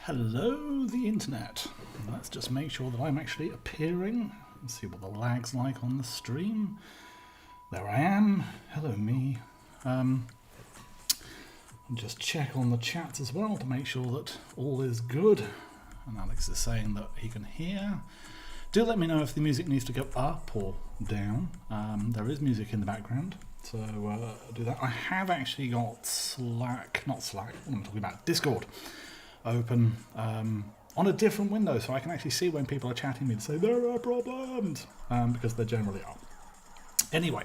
Hello, the internet. Let's just make sure that I'm actually appearing and see what the lag's like on the stream. There I am. Hello, me. Just check on the chat as well to make sure that all is good. And Alex is saying that he can hear. Do let me know if the music needs to go up or down. There is music in the background, so do that. I have actually got Discord open on a different window, so I can actually see when people are chatting me to say there are problems, because there generally are. Anyway,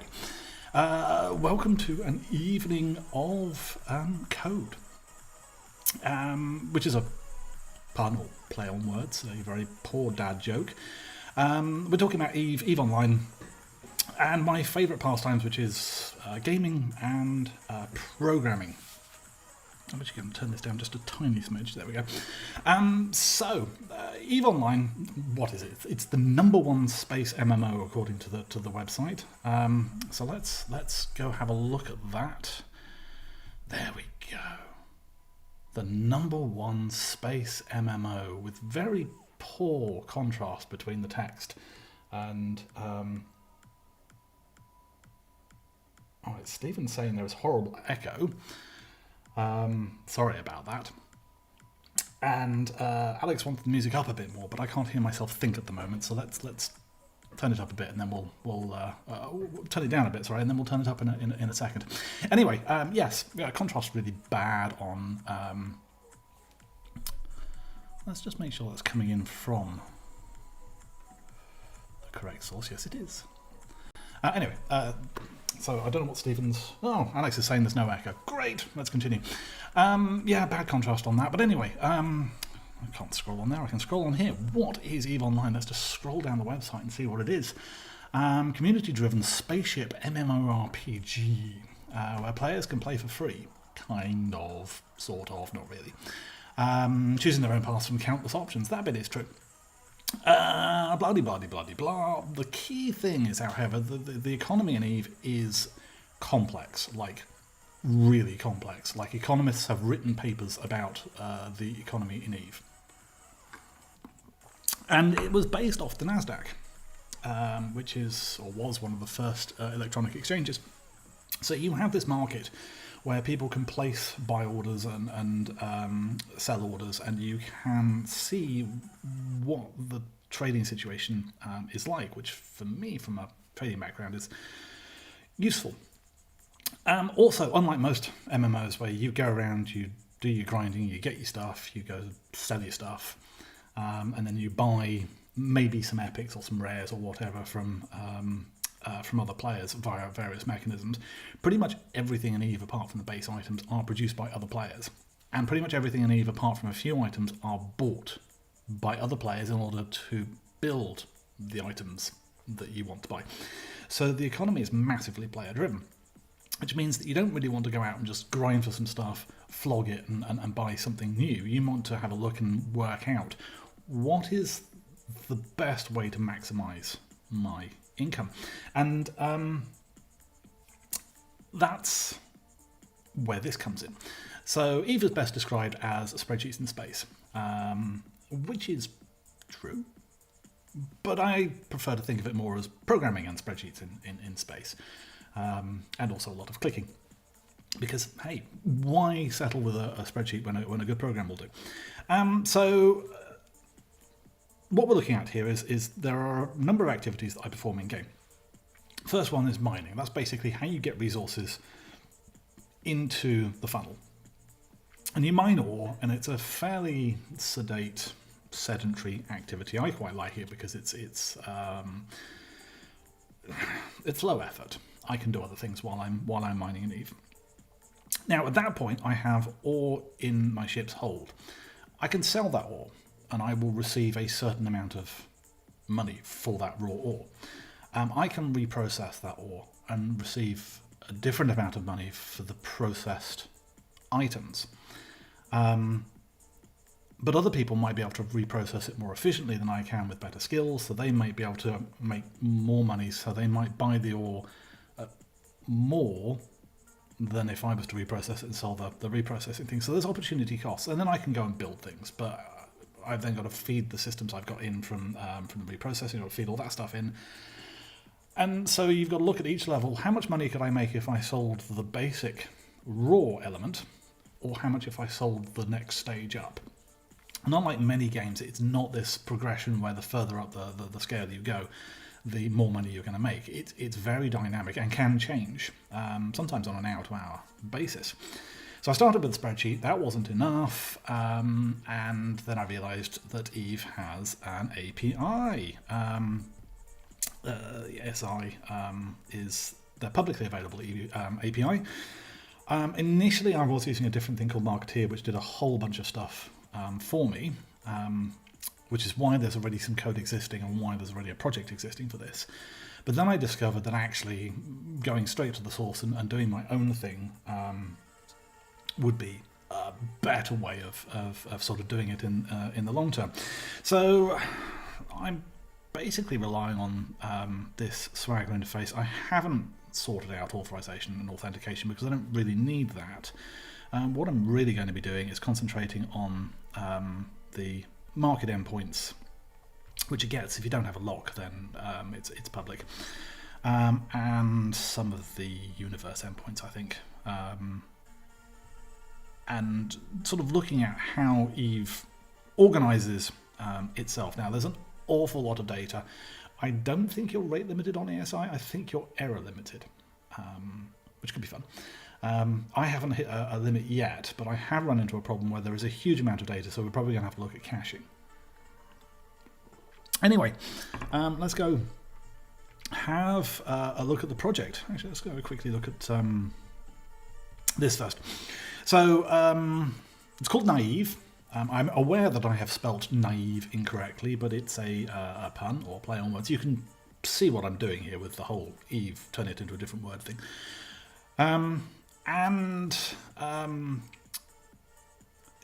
welcome to an evening of code, which is a pun or play on words, a very poor dad joke. We're talking about Eve Online and my favourite pastimes, which is gaming and programming. I'm actually going to turn this down just a tiny smidge. There we go. Eve Online, what is it? It's the #1 space MMO according to the website. So let's go have a look at that. There we go. The #1 space MMO with very poor contrast between the text and. It's Stephen saying there is horrible echo. Sorry about that. And Alex wants the music up a bit more, but I can't hear myself think at the moment. So let's turn it up a bit, and then we'll turn it down a bit. Sorry, and then we'll turn it up in a second. Anyway, yes, contrast really bad on. Let's just make sure that's coming in from the correct source. Yes, it is. Anyway. So I don't know what Stephen's... Oh, Alex is saying there's no echo. Great, let's continue. Yeah, bad contrast on that. But anyway, I can't scroll on there. I can scroll on here. What is Eve Online? Let's just scroll down the website and see what it is. Community-driven spaceship MMORPG, where players can play for free. Kind of, sort of, not really. Choosing their own paths from countless options. That bit is true. Bloody blah de blah de blah. The key thing is, however, the economy in Eve is complex, like really complex. Like economists have written papers about the economy in Eve, and it was based off the Nasdaq, which is or was one of the first electronic exchanges. So you have this market where people can place buy orders and sell orders, and you can see what the trading situation is like, which for me, from a trading background, is useful. Also, unlike most MMOs where you go around, you do your grinding, you get your stuff, you go sell your stuff, and then you buy maybe some epics or some rares or whatever from other players via various mechanisms. Pretty much everything in Eve, apart from the base items, are produced by other players. And pretty much everything in Eve, apart from a few items, are bought by other players in order to build the items that you want to buy. So the economy is massively player-driven, which means that you don't really want to go out and just grind for some stuff, flog it, and buy something new. You want to have a look and work out what is the best way to maximise my income. And that's where this comes in. So Eve is best described as spreadsheets in space, which is true, but I prefer to think of it more as programming and spreadsheets in space, and also a lot of clicking, because hey, why settle with a spreadsheet when a good program will do? So what we're looking at here is there are a number of activities that I perform in game. First one is mining. That's basically how you get resources into the funnel. And you mine ore, and it's a fairly sedate, sedentary activity. I quite like it because it's low effort. I can do other things while I'm mining in Eve. Now at that point, I have ore in my ship's hold. I can sell that ore, and I will receive a certain amount of money for that raw ore. I can reprocess that ore and receive a different amount of money for the processed items. But other people might be able to reprocess it more efficiently than I can with better skills, so they might be able to make more money, so they might buy the ore at more than if I was to reprocess it and sell the reprocessing thing. So there's opportunity costs, and then I can go and build things, but I've then got to feed the systems I've got in from the reprocessing, I've got to feed all that stuff in. And so you've got to look at each level. How much money could I make if I sold the basic raw element, or how much if I sold the next stage up? And unlike many games, it's not this progression where the further up the scale you go, the more money you're going to make. It's very dynamic and can change, sometimes on an hour-to-hour basis. So I started with a spreadsheet. That wasn't enough, and then I realised that Eve has an API. SI is their publicly available API. Initially, I was using a different thing called Marketeer, which did a whole bunch of stuff for me, which is why there's already some code existing and why there's already a project existing for this. But then I discovered that actually going straight to the source and doing my own thing would be a better way of sort of doing it in the long term. So I'm basically relying on this Swagger interface. I haven't sorted out authorization and authentication because I don't really need that. What I'm really going to be doing is concentrating on the market endpoints, which it gets. If you don't have a lock, then it's public, and some of the universe endpoints, I think, and sort of looking at how Eve organizes itself. Now, there's an awful lot of data. I don't think you're rate limited on ESI. I think you're error limited, which could be fun. I haven't hit a limit yet, but I have run into a problem where there is a huge amount of data, so we're probably going to have to look at caching. Anyway, let's go have a look at the project. Actually, let's go quickly look at this first. So it's called Naive. I'm aware that I have spelt naive incorrectly, but it's a pun or play on words. You can see what I'm doing here with the whole Eve, turn it into a different word thing.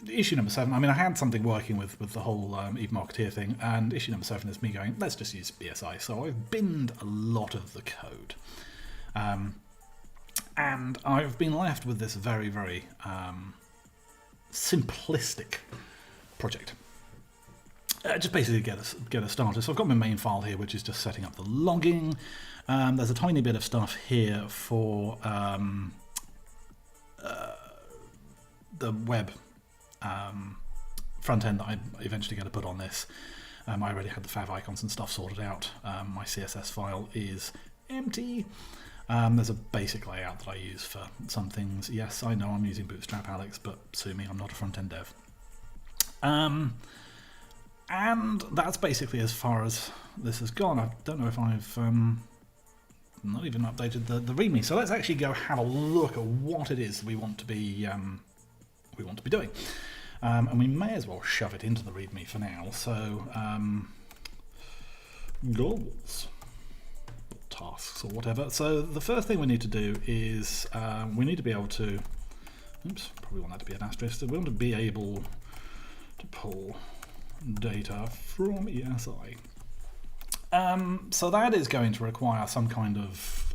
Issue number 7, I mean, I had something working with the whole Eve Marketeer thing, and issue number 7 is me going, let's just use BSI. So I've binned a lot of the code. And I've been left with this very, very simplistic project. Just basically get us started. So I've got my main file here, which is just setting up the logging. There's a tiny bit of stuff here for the web front end that I'm eventually going to put on this. I already had the fav icons and stuff sorted out. My CSS file is empty. There's a basic layout that I use for some things. Yes, I know I'm using Bootstrap, Alex, but sue me, I'm not a front-end dev. And that's basically as far as this has gone. I don't know if I've not even updated the README. So let's actually go have a look at what it is we want to be doing. And we may as well shove it into the README for now. So goals, tasks, or whatever. So the first thing we need to do is we need to be able to, oops, probably want that to be an asterisk. We want to be able to pull data from ESI. So that is going to require some kind of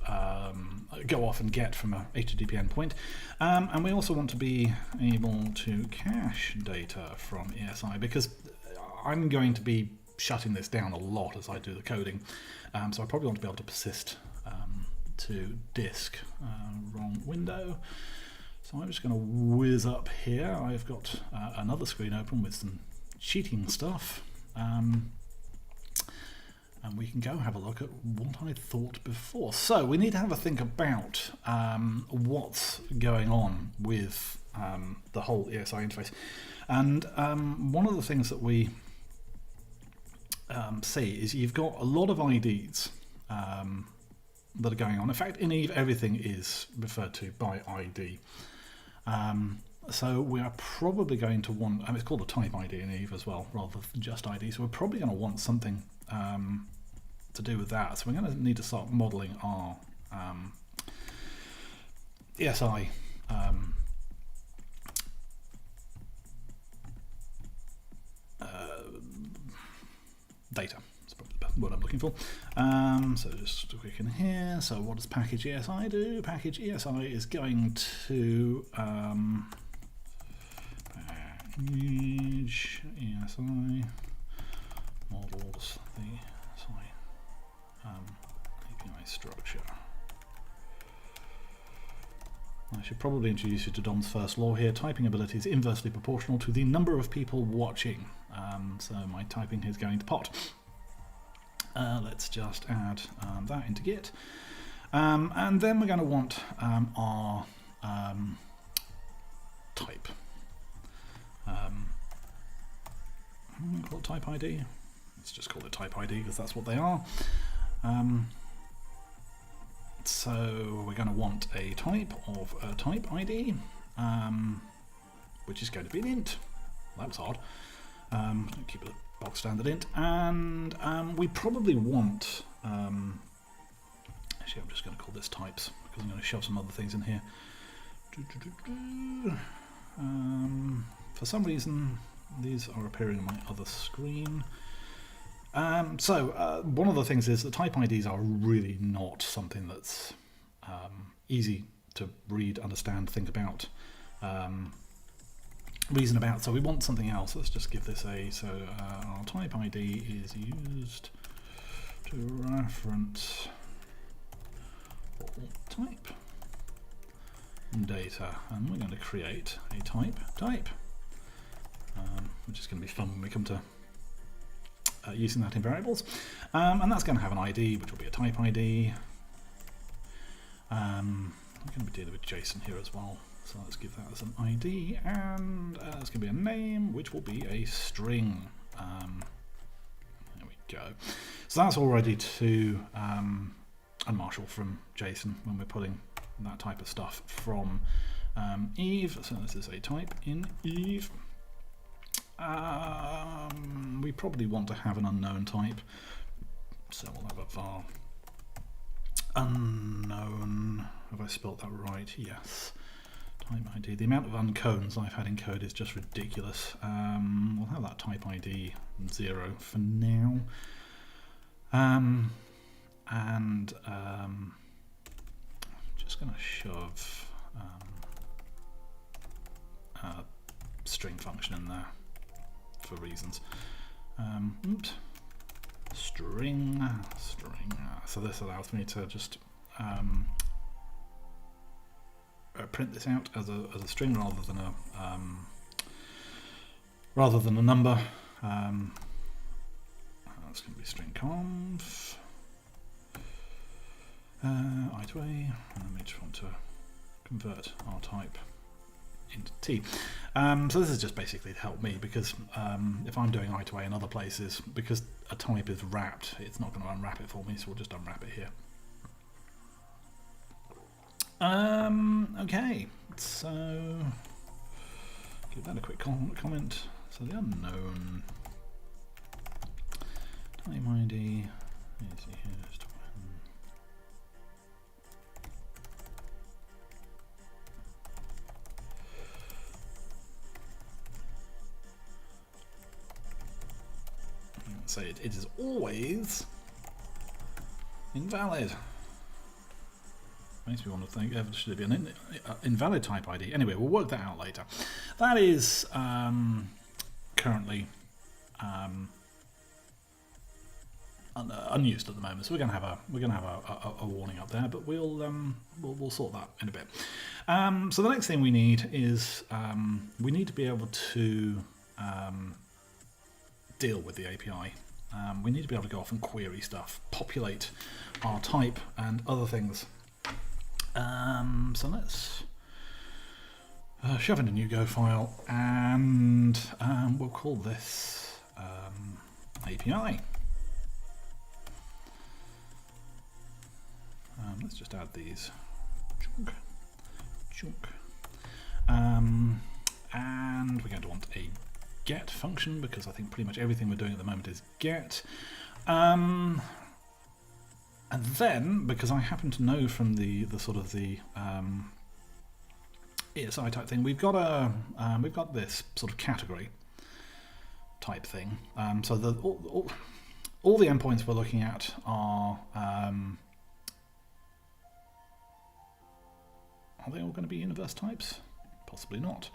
go off and get from a HTTP endpoint. And we also want to be able to cache data from ESI, because I'm going to be shutting this down a lot as I do the coding. So I probably want to be able to persist to disk. Wrong window. So I'm just going to whiz up here. I've got another screen open with some cheating stuff. And we can go have a look at what I thought before. So we need to have a think about what's going on with the whole ESI interface. And one of the things that we see is you've got a lot of IDs that are going on. In fact, in Eve, everything is referred to by ID. So we are probably going to want, and it's called a type ID in Eve as well, rather than just ID. So we're probably going to want something to do with that. So we're going to need to start modeling our ESI data. That's probably the word I'm looking for. So just a quick in here. So what does package ESI do? Package ESI is going to Age ESI models the API structure. I should probably introduce you to Dom's first law here. Typing ability is inversely proportional to the number of people watching. So my typing is going to pot. Let's just add that into Git. And then we're going to want our type. Call it type ID. Let's just call it type ID because that's what they are. So we're going to want a type of a type ID, which is going to be an int. That was odd. Keep it a box standard int, and we probably want. Actually, I'm just going to call this types because I'm going to shove some other things in here. For some reason, these are appearing on my other screen. So one of the things is that type IDs are really not something that's easy to read, understand, think about, reason about. So we want something else. Let's just give this a, so our type ID is used to reference all type data, and we're going to create a type, which is going to be fun when we come to using that in variables, and that's going to have an ID, which will be a type ID. I'm going to be dealing with JSON here as well, so let's give that as an ID, and it's going to be a name, which will be a string. There we go. So that's all ready to unmarshal from JSON when we're putting that type of stuff from Eve. So this is a type in Eve. We probably want to have an unknown type, so we'll have a var unknown. Have I spelt that right? Yes. Type ID. The amount of uncones I've had in code is just ridiculous. We'll have that type ID 0 for now. And just going to shove a string function in there for reasons. Oops. String. So this allows me to just print this out as a string rather than a number. That's going to be string conf. I to A, and we just want to convert our type into T. So this is just basically to help me, because if I'm doing I to A in other places, because a type is wrapped, it's not going to unwrap it for me, so we'll just unwrap it here. Okay, so give that a quick comment. So the unknown type ID is used when say it is always invalid. Makes me want to think, should it be an invalid type ID? Anyway, we'll work that out later. That is currently unused at the moment, so we're going to have a warning up there, but we'll sort that in a bit. So the next thing we need is we need to be able to deal with the API. We need to be able to go off and query stuff, populate our type and other things. So let's shove in a new Go file, and we'll call this API. Let's just add these. Chunk. And we're going to want a get function, because I think pretty much everything we're doing at the moment is get. And then, because I happen to know from the sort of the ESI type thing, we've got this sort of category type thing. So all the endpoints we're looking at are they all going to be universe types? Possibly not.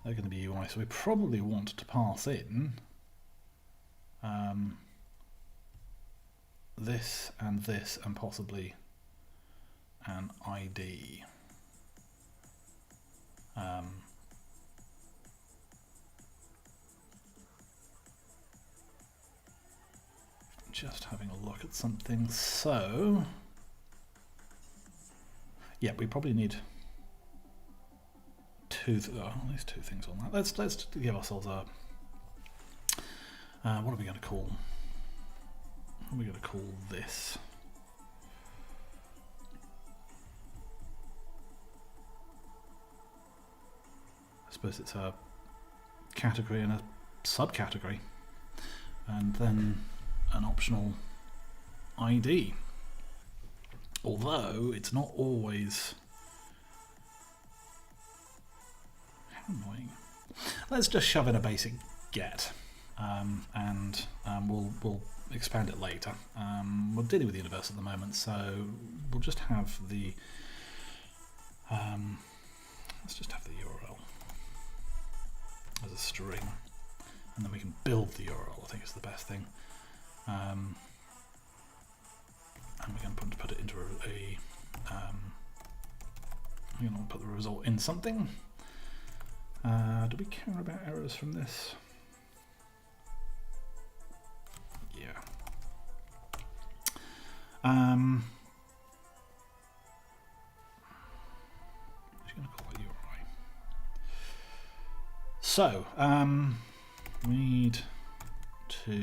they're going to be UI, so we probably want to pass in this and possibly an ID. Just having a look at something. So, yeah, we probably need at least two things on that. Let's give ourselves a. What are we going to call? What are we going to call this? I suppose it's a category and a subcategory, and then an optional ID. Although it's not always. How annoying. Let's just shove in a basic get, and we'll expand it later. We're dealing with the universe at the moment, so we'll just have the. Let's just have the URL as a string, and then we can build the URL. I think is the best thing. And we're going to put it into a. We're going to put the result in something. Do we care about errors from this? Yeah. I'm just going to call it URI. So, we need to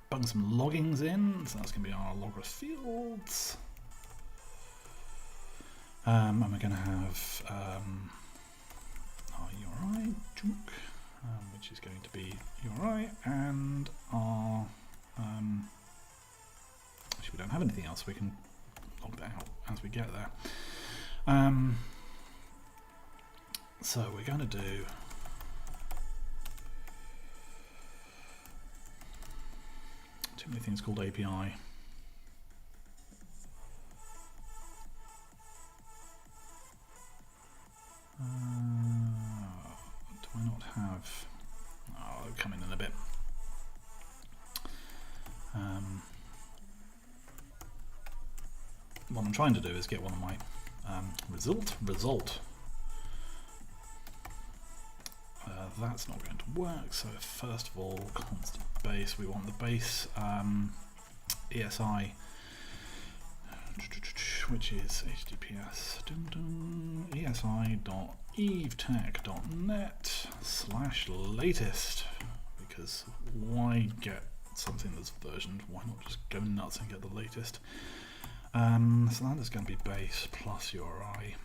bung some loggings in. So that's going to be our logger fields. And we're going to have our URI, which is going to be URI, and our. Actually, we don't have anything else. We can log that out as we get there. So we're going to do. Too many things called API. Do I not have? Oh, they'll come in a bit. What I'm trying to do is get one of my result. That's not going to work. So first of all, constant base. We want the base ESI. Which is https esi.evetech.net/latest, because why get something that's versioned? Why not just go nuts and get the latest? So that is going to be base plus URI.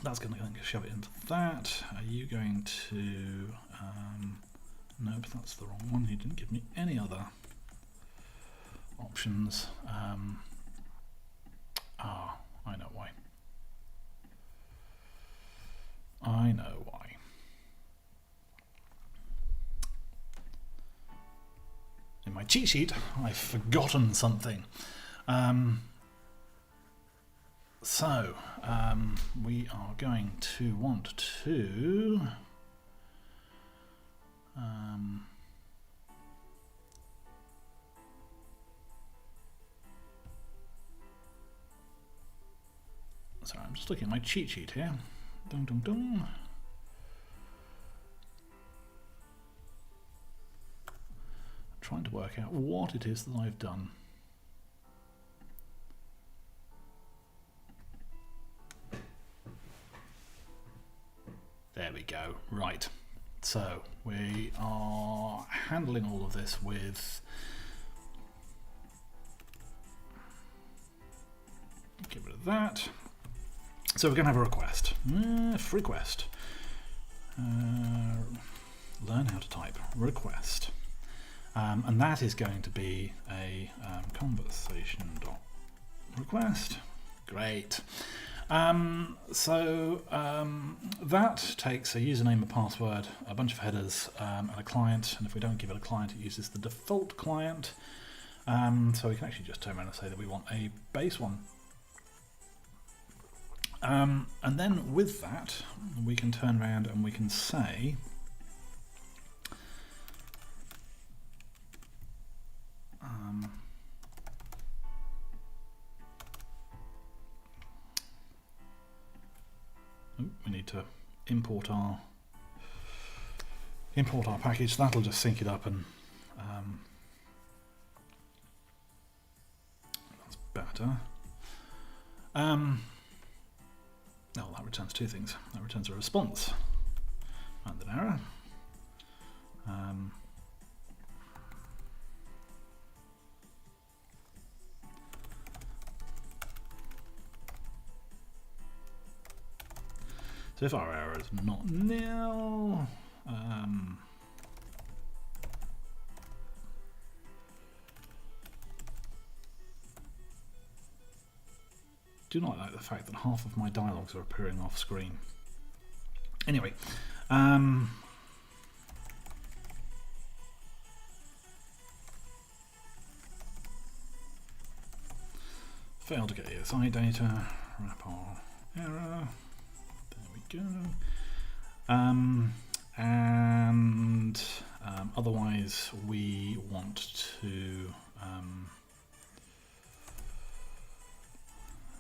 That's going to shove it into that. Are you going to? Nope, that's the wrong one. You didn't give me any other options. I know why. I know why. In my cheat sheet, I've forgotten something. We are going to want to. Sorry, I'm just looking at my cheat sheet here. Dum dum dum. Trying to work out what it is that I've done. There we go. Right. So we are handling all of this with. Get rid of that. So we're going to have a request. Request. Learn how to type. Request. And that is going to be a conversation.request. Great. That takes a username, a password, a bunch of headers, and a client. And if we don't give it a client, it uses the default client. So we can actually just turn around and say that we want a base one. And then with that, we can turn around and we can say, we need to import our package. That'll just sync it up, and that's better. Oh, that returns two things. That returns a response and an error. So if our error is not nil, do not like the fact that half of my dialogues are appearing off screen. Anyway, failed to get ESI data, wrap our error, there we go. And otherwise we want to,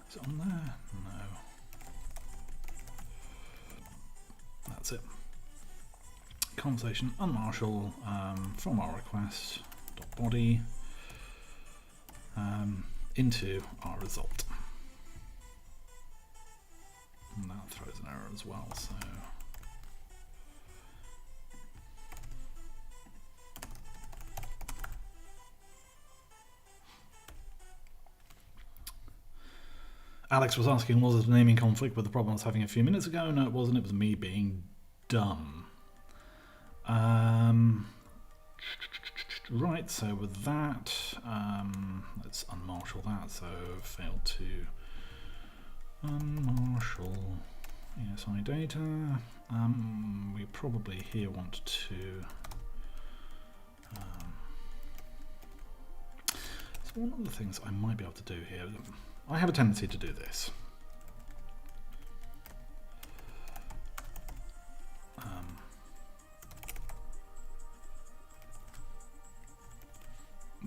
is it on there? No. That's it. Conversation unmarshal from our request dot body into our result. And that throws an error as well, so Alex was asking, was it a naming conflict with the problem I was having a few minutes ago? No, it wasn't. It was me being dumb. Right, so with that, let's unmarshal that. So failed to unmarshal ESI data. We probably here want to. So one of the things I might be able to do here. I have a tendency to do this.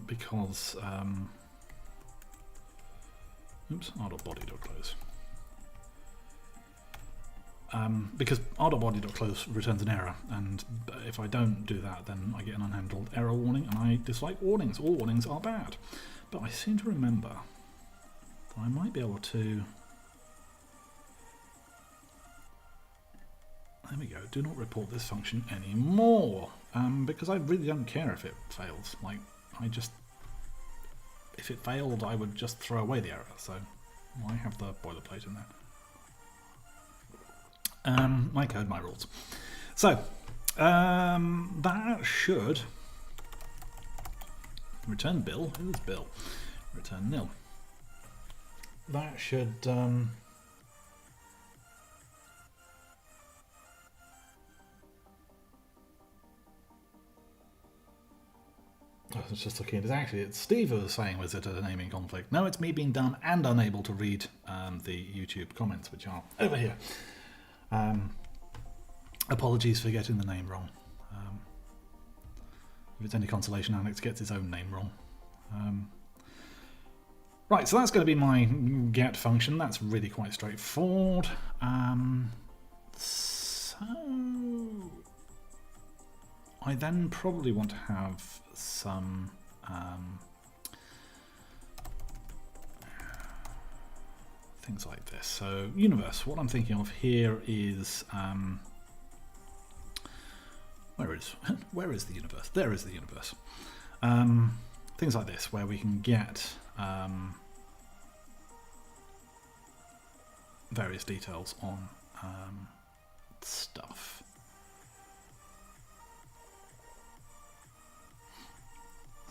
Because oops, r.body.close. Because r.body.close returns an error, and if I don't do that, then I get an unhandled error warning, and I dislike warnings. All warnings are bad. But I seem to remember that I might be able to. There we go. Do not report this function anymore, because I really don't care if it fails. Like, if it failed, I would just throw away the error. So I have the boilerplate in there. My code, my rules. So that should return Bill. Who's Bill? Return nil. That should. I was just looking at it. Actually, it's Steve who was saying, was it a naming conflict? No, it's me being dumb and unable to read the YouTube comments, which are over here. Apologies for getting the name wrong. If it's any consolation, Alex gets his own name wrong. Right, so that's going to be my get function. That's really quite straightforward. So I then probably want to have some things like this. So universe, what I'm thinking of here is where is the universe? There is the universe. Things like this, where we can get various details on stuff.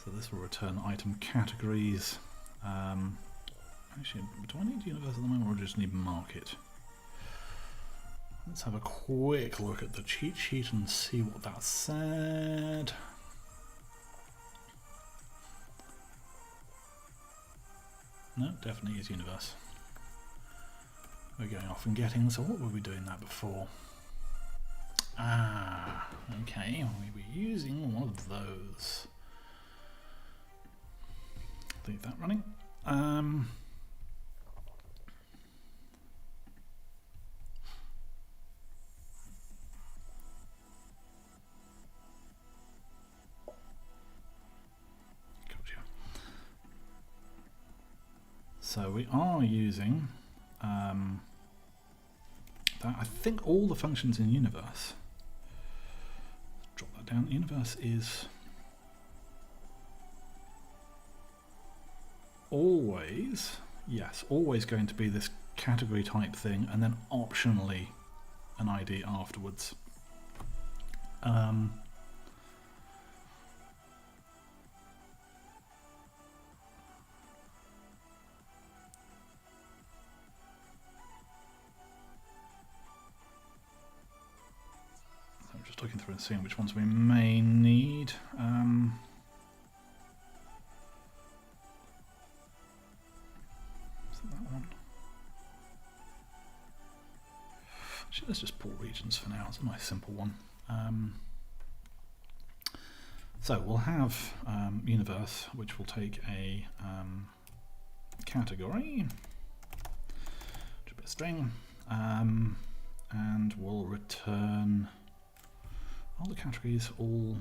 So this will return item categories. Actually, do I need universe at the moment, or just need market? Let's have a quick look at the cheat sheet and see what that said. No, definitely is universe. we're going off and getting. So what were we doing that before? Ah, okay, we were using one of those. Leave that running. Gotcha. So we are using that. I think all the functions in universe. Drop that down. Universe is always, yes, always going to be this category type thing, and then optionally an ID afterwards. So I'm just looking through and seeing which ones we may need. That one. Actually, let's just pull regions for now. It's a nice simple one. So we'll have universe, which will take a category, which will be a string, and we'll return all the categories, all.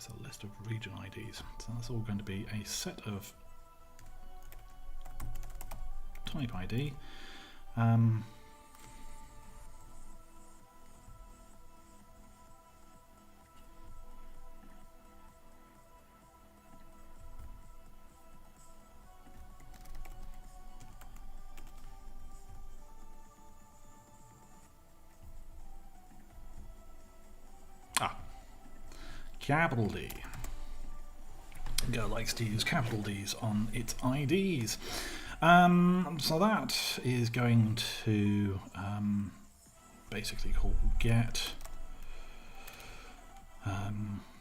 A list of region IDs. So that's all going to be a set of type ID. Capital D. Go likes to use capital D's on its IDs. So that is going to basically call get.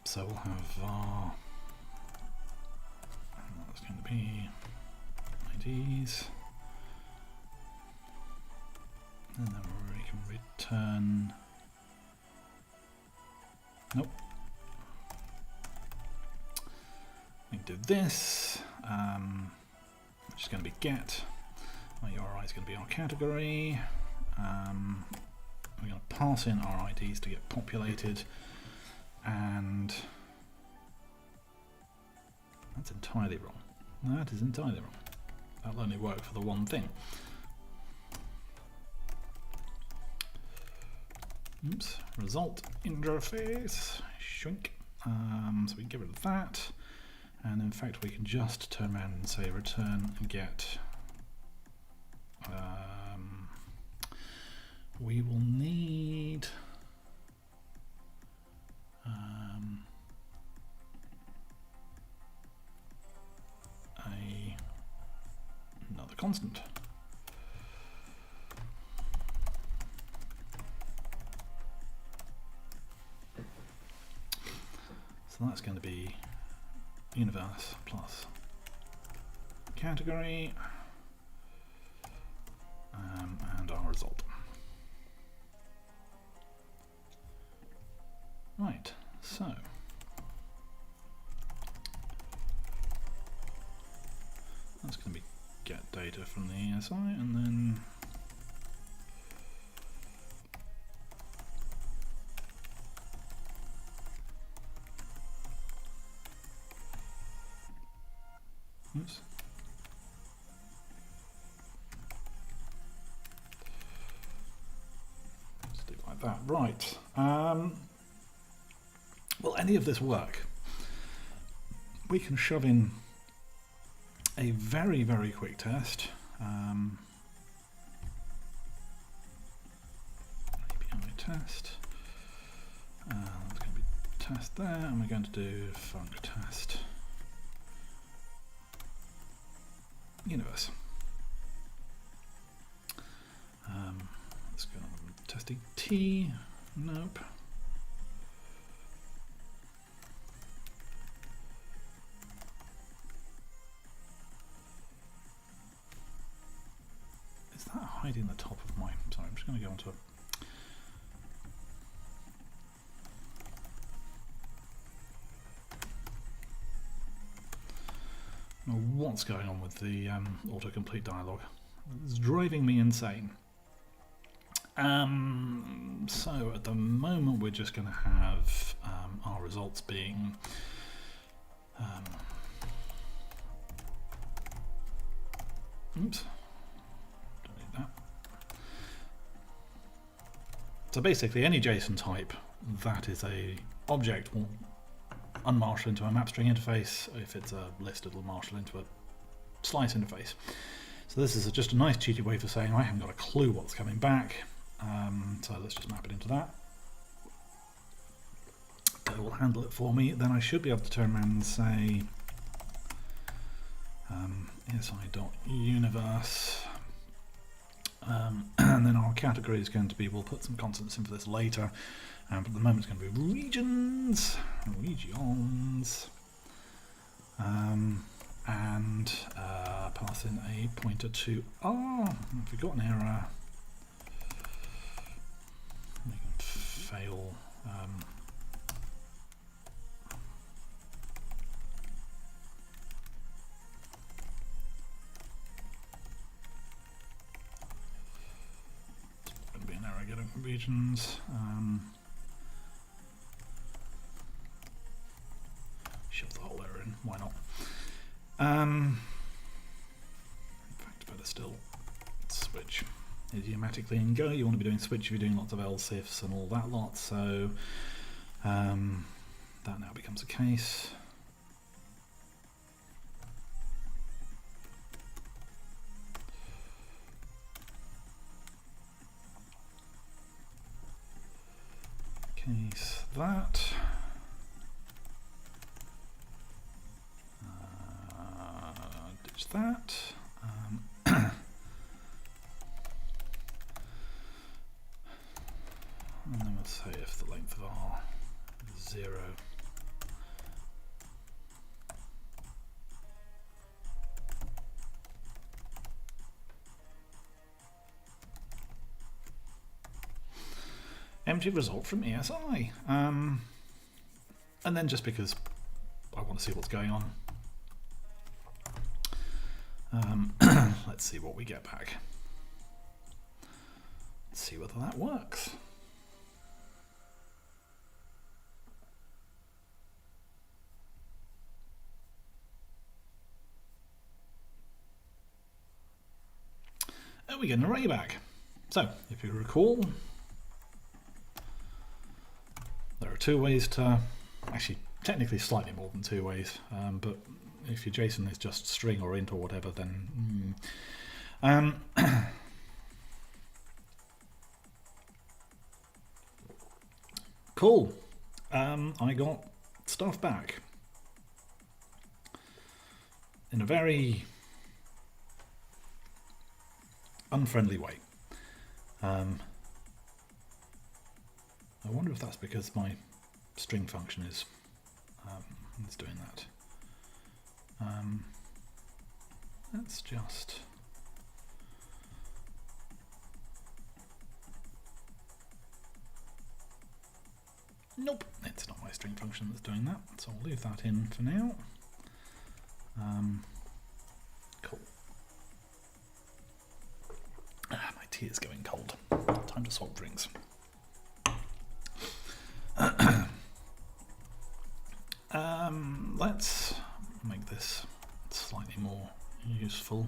So we'll have var. That's going to be IDs. And then we can return. Nope. We can do this, which is going to be get. Our URI is going to be our category. We're going to pass in our IDs to get populated, and that's entirely wrong. That is entirely wrong. That'll only work for the one thing. Oops. Result interface shrink. So we can get rid of that. And in fact, we can just turn around and say return get. We will need another constant. So that's going to be universe plus category and our result. Right, so that's going to be get data from the ESI, and then oops. Let's do it like that. Right. Will any of this work? We can shove in a very, very quick test. API test. That's going to be test there, and we're going to do func test universe. Let's go on testing T. Nope. going to go onto what's going on with the autocomplete dialog. It's driving me insane. So at the moment we're just going to have our results being oops, don't need that. So basically any JSON type that is a object will unmarshal into a map string interface. If it's a list, it'll marshal into a slice interface. So this is just a nice cheeky way for saying I haven't got a clue what's coming back. So let's just map it into that. It will handle it for me. Then I should be able to turn around and say si.universe, and then our category is going to be, we'll put some constants in for this later, but at the moment it's going to be regions, and pass in a pointer to if we've got an error, we can fail. Regions. Shove the whole error in, why not? In fact, better still switch idiomatically in Go. You want to be doing switch if you're doing lots of else ifs and all that lot, so that now becomes a case. Case that. Ditch that. And then we'll say if the length of R is 0. Empty result from ESI. And then just because I want to see what's going on, let's see what we get back. Let's see whether that works. And we get an array back. So, if you recall, there are two ways to, actually technically slightly more than two ways, but if your JSON is just string or int or whatever, then cool. I got stuff back in a very unfriendly way. I wonder if that's because my string function is doing that. Let's just nope, it's not my string function that's doing that, so I'll leave that in for now. Cool. My tea is going cold. Time to swap drinks. Let's make this slightly more useful.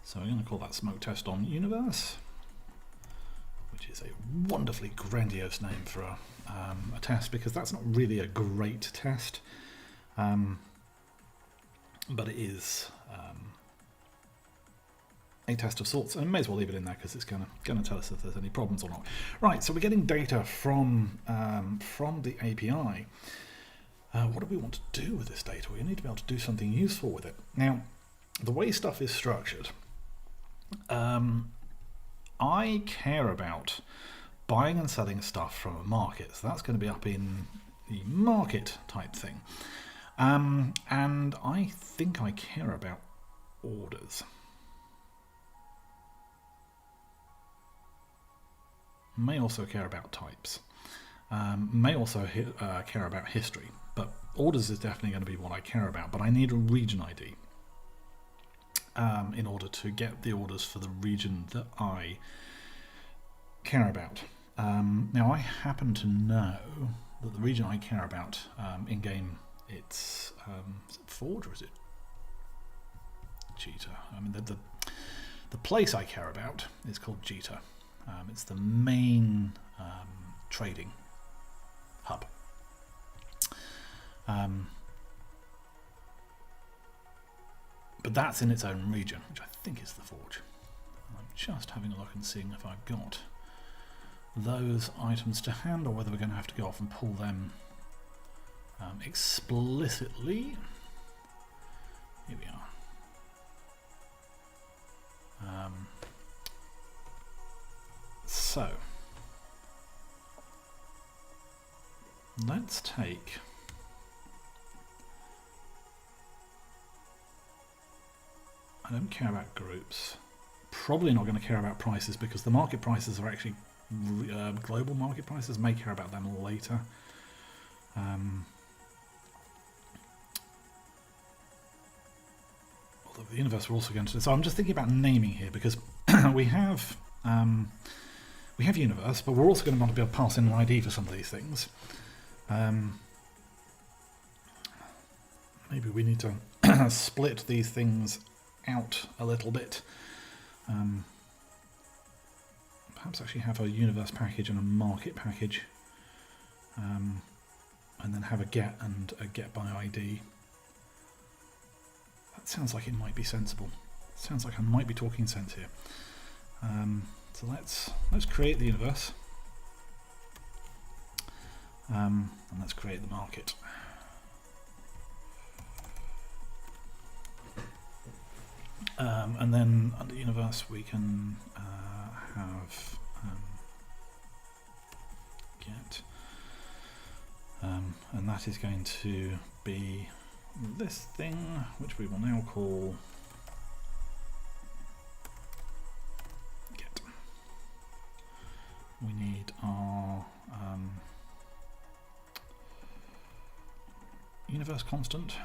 So we're going to call that smoke test on universe, which is a wonderfully grandiose name for a test, because that's not really a great test, but it is a test of sorts, and I may as well leave it in there because it's going to tell us if there's any problems or not. Right, so we're getting data from the API. What do we want to do with this data? We need to be able to do something useful with it. Now, the way stuff is structured, I care about buying and selling stuff from a market. So that's going to be up in the market type thing. And I think I care about orders. May also care about types. May also care about history. But orders is definitely going to be what I care about. But I need a region ID in order to get the orders for the region that I care about. Now I happen to know that the region I care about in game, it's is it Forge or is it Jita? I mean the place I care about is called Jita. It's the main trading hub. But that's in its own region, which I think is the Forge. I'm just having a look and seeing if I've got those items to hand, or whether we're going to have to go off and pull them explicitly. Here we are. So let's take I don't care about groups. Probably not going to care about prices, because the market prices are actually global market prices. May care about them later. Although the universe we're also going to. So I'm just thinking about naming here, because we have universe, but we're also going to want to be able to pass in an ID for some of these things. Maybe we need to split these things out a little bit. Perhaps actually have a universe package and a market package, and then have a get and a get by ID. That sounds like it might be sensible. Sounds like I might be talking sense here. So let's create the universe, and let's create the market. And then under universe we can have get, and that is going to be this thing, which we will now call get. We need our universe constant.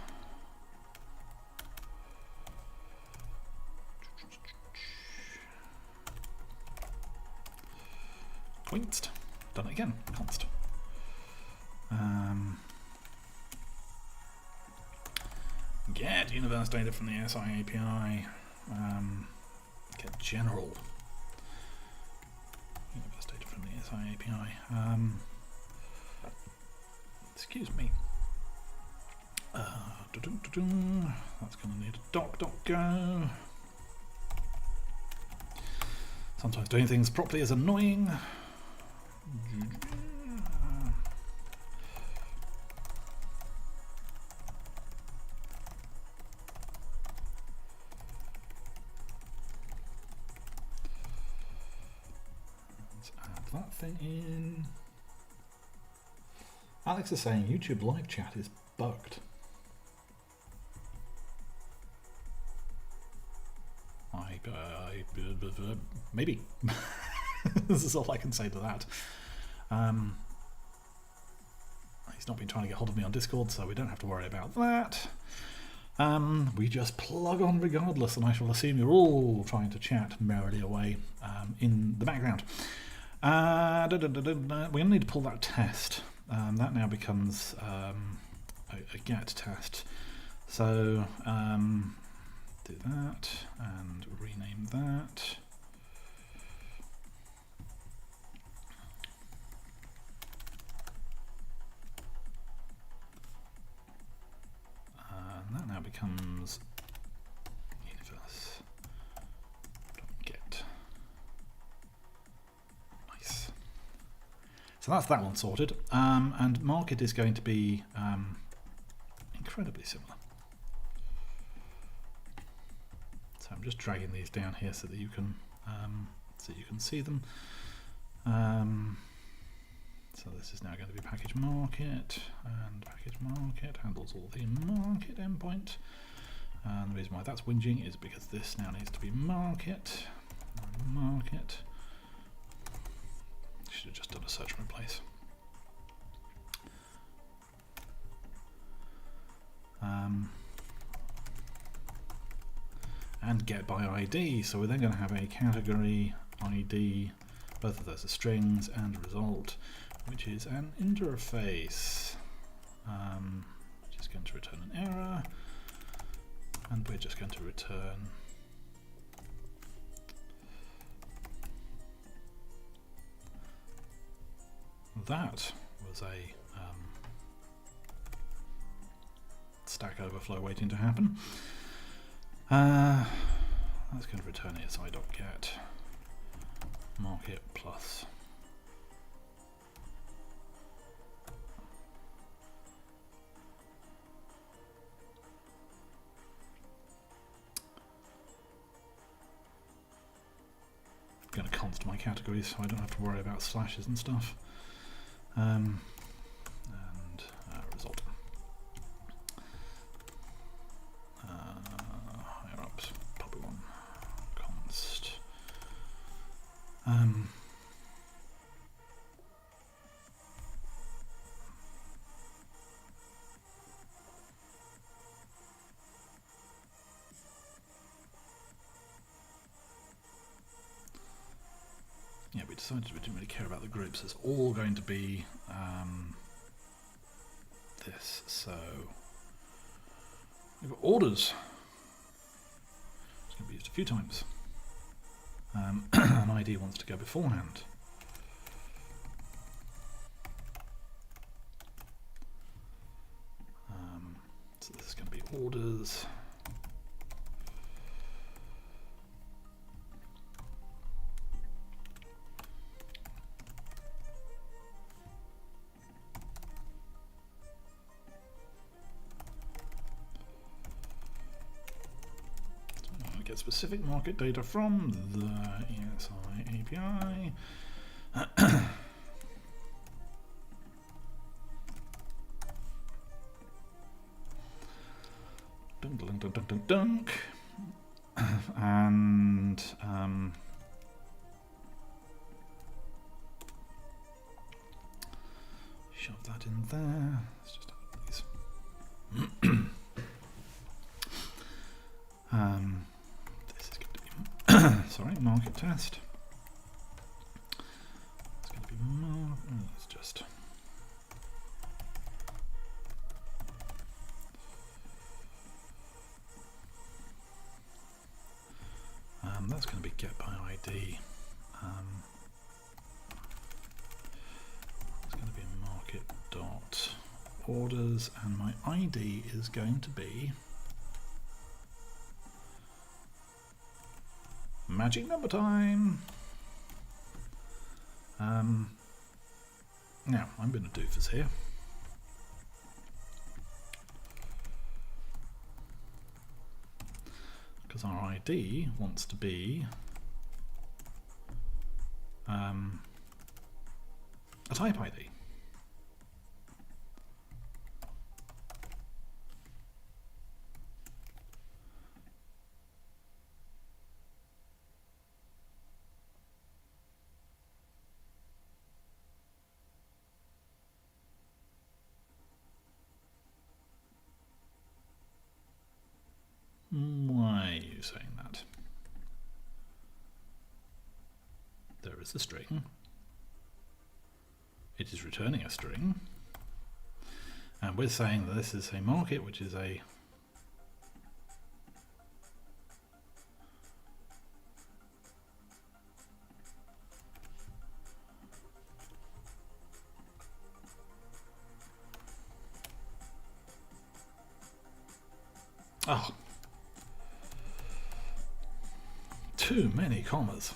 Const. Done it again. Const. Get universe data from the SI API. Get general universe data from the SI API. Excuse me. That's going to need a doc.go. Sometimes doing things properly is annoying. Let's add that thing in. Alex is saying YouTube live chat is bugged. Maybe. This is all I can say to that. He's not been trying to get hold of me on Discord, so we don't have to worry about that. We just plug on regardless, and I shall assume you're all trying to chat merrily away in the background. We're going to need to pull that test. That now becomes a get test. So do that and rename that. And that now becomes universe get. Nice. So that's that one sorted. And market is going to be incredibly similar. So I'm just dragging these down here so that you can see them. So this is now going to be package market, and package market handles all the market endpoint. And the reason why that's whinging is because this now needs to be market. Market. Should have just done a search and replace. And get by ID. So we're then going to have a category ID. Both of those are strings, and result, which is an interface, which is going to return an error, and we're just going to return that was a Stack Overflow waiting to happen. That's going to return ASI.get market plus I'm going to const my categories so I don't have to worry about slashes and stuff. And result. Higher ups, probably one const. Yeah, we decided we didn't really care about the groups. It's all going to be this. So we've got orders. It's going to be used a few times. An ID wants to go beforehand. So this is going to be orders. Get specific market data from the ESI API. Dunk, dunk, dunk, dunk, dunk, dunk. And shove that in there. Let's just have these. This is going to be sorry, market test. It's going to be let's just that's going to be get by ID. It's going to be market dot orders, and my ID is going to be magic number time. Now I'm going to doofus here. Because our ID wants to be a type ID. Why are you saying that? There is a string. It is returning a string. And we're saying that this is a market, which is a too many commas.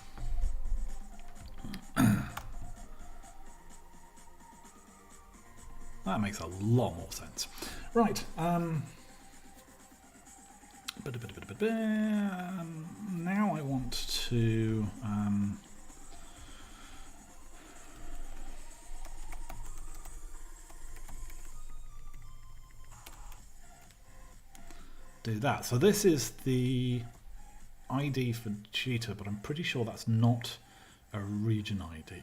That makes a lot more sense. Right. Now I want to do that. So this is the ID for Cheetah, but I'm pretty sure that's not a region ID.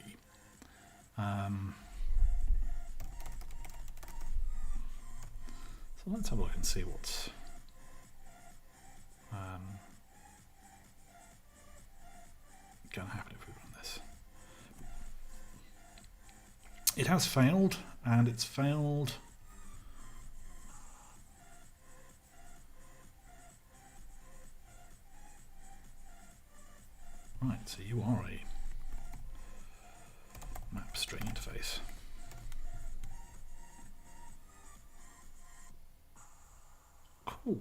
So let's have a look and see what's going to happen if we run this. It has failed, and it's failed. Right, so you are a map string interface. Cool.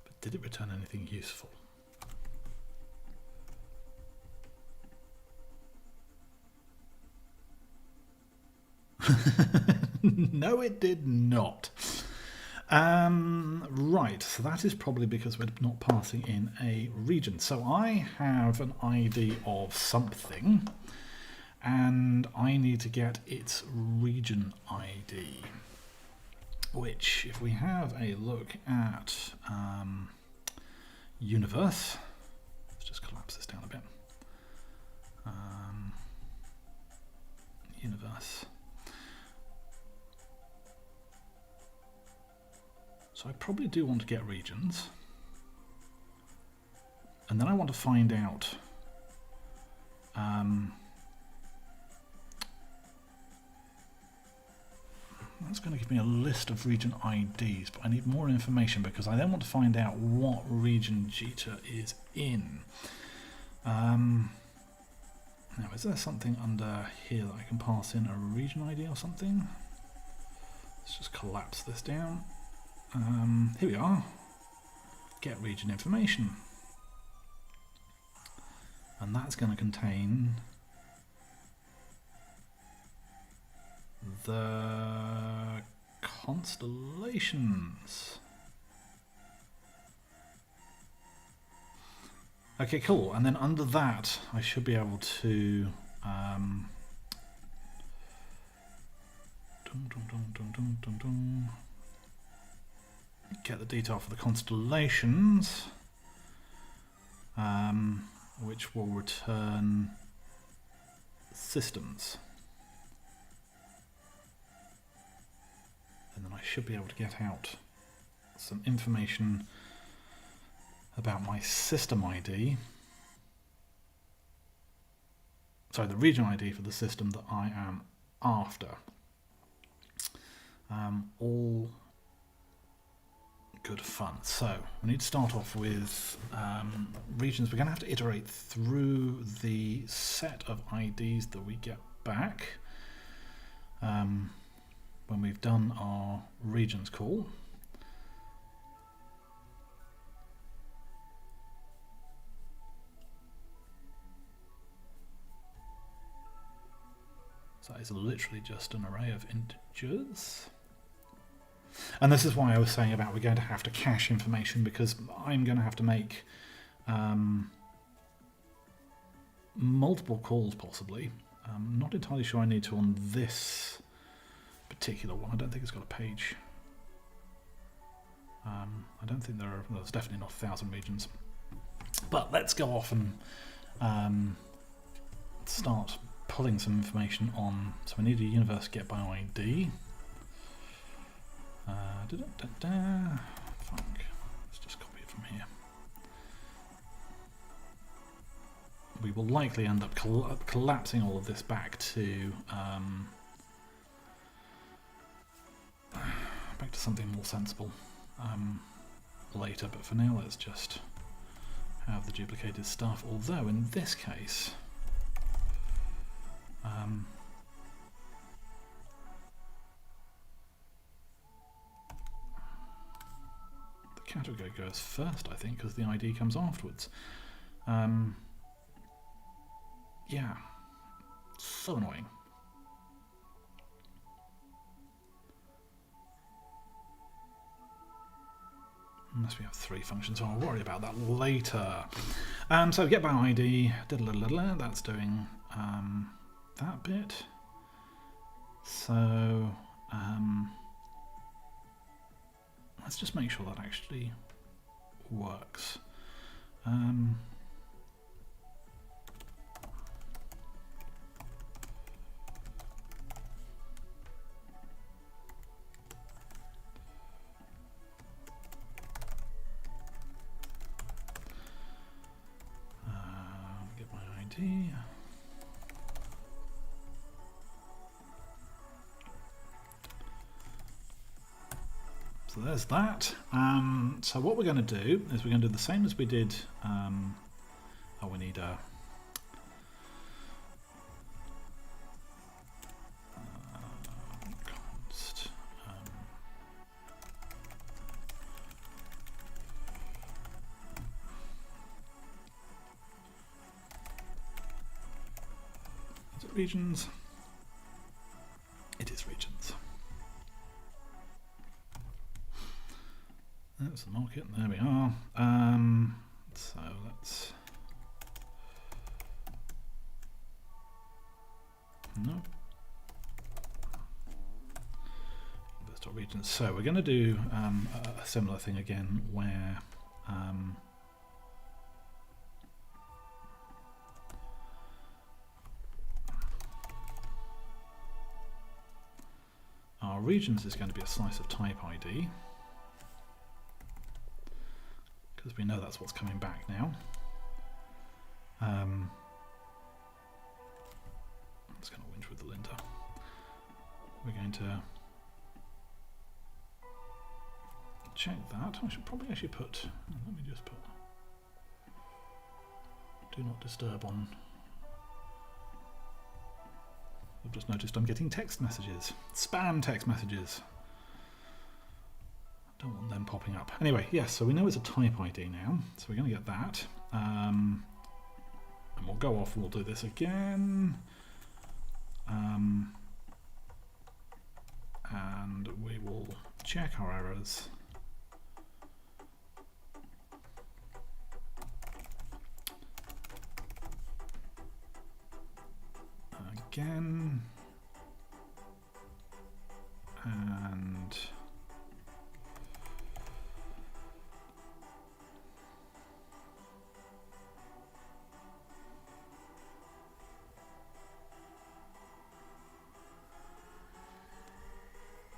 But did it return anything useful? No, it did not. Right, so that is probably because we're not passing in a region. So I have an ID of something, and I need to get its region ID, which, if we have a look at universe, let's just collapse this down a bit. Universe. So I probably do want to get regions, and then I want to find out that's going to give me a list of region IDs, but I need more information because I then want to find out what region Cheetah is in. Now, is there something under here that I can pass in a region ID or something? Let's just collapse this down. Here we are. Get region information. And that's going to contain the constellations. Okay, cool. And then under that, I should be able to get the detail for the constellations, which will return systems. And then I should be able to get out some information about my system ID. Sorry, the region ID for the system that I am after. All good fun. So we need to start off with regions. We're going to have to iterate through the set of IDs that we get back when we've done our regions call. So that is literally just an array of integers. And this is why I was saying about we're going to have to cache information, because I'm going to have to make multiple calls possibly. I'm not entirely sure I need to on this particular one. I don't think it's got a page. I don't think there's definitely not 1,000 regions. But let's go off and start pulling some information on. So we need a universe get by ID. Funk. Let's just copy it from here. We will likely end up collapsing all of this back to something more sensible later. But for now, let's just have the duplicated stuff. Although in this case, the category goes first, I think, because the ID comes afterwards. Yeah, so annoying. Unless we have 3 functions, so I'll worry about that later. So get by ID, that's doing that bit. So let's just make sure that actually works. Get my ID. So there's that. So what we're going to do is we're going to do the same as we did. We need a const. Is it regions? It is regions. That's the market. There we are. So let's. No. Desktop regions. So we're going to do a similar thing again, where our regions is going to be a slice of type ID, because we know that's what's coming back now. It's going to winch with the linter. We're going to check that. I should probably actually put, let me just put do not disturb on. I've just noticed I'm getting text messages, spam text messages. Don't want them popping up. Anyway, yes, so we know it's a type ID now, so we're going to get that. And we'll go off and we'll do this again. And we will check our errors. Again. And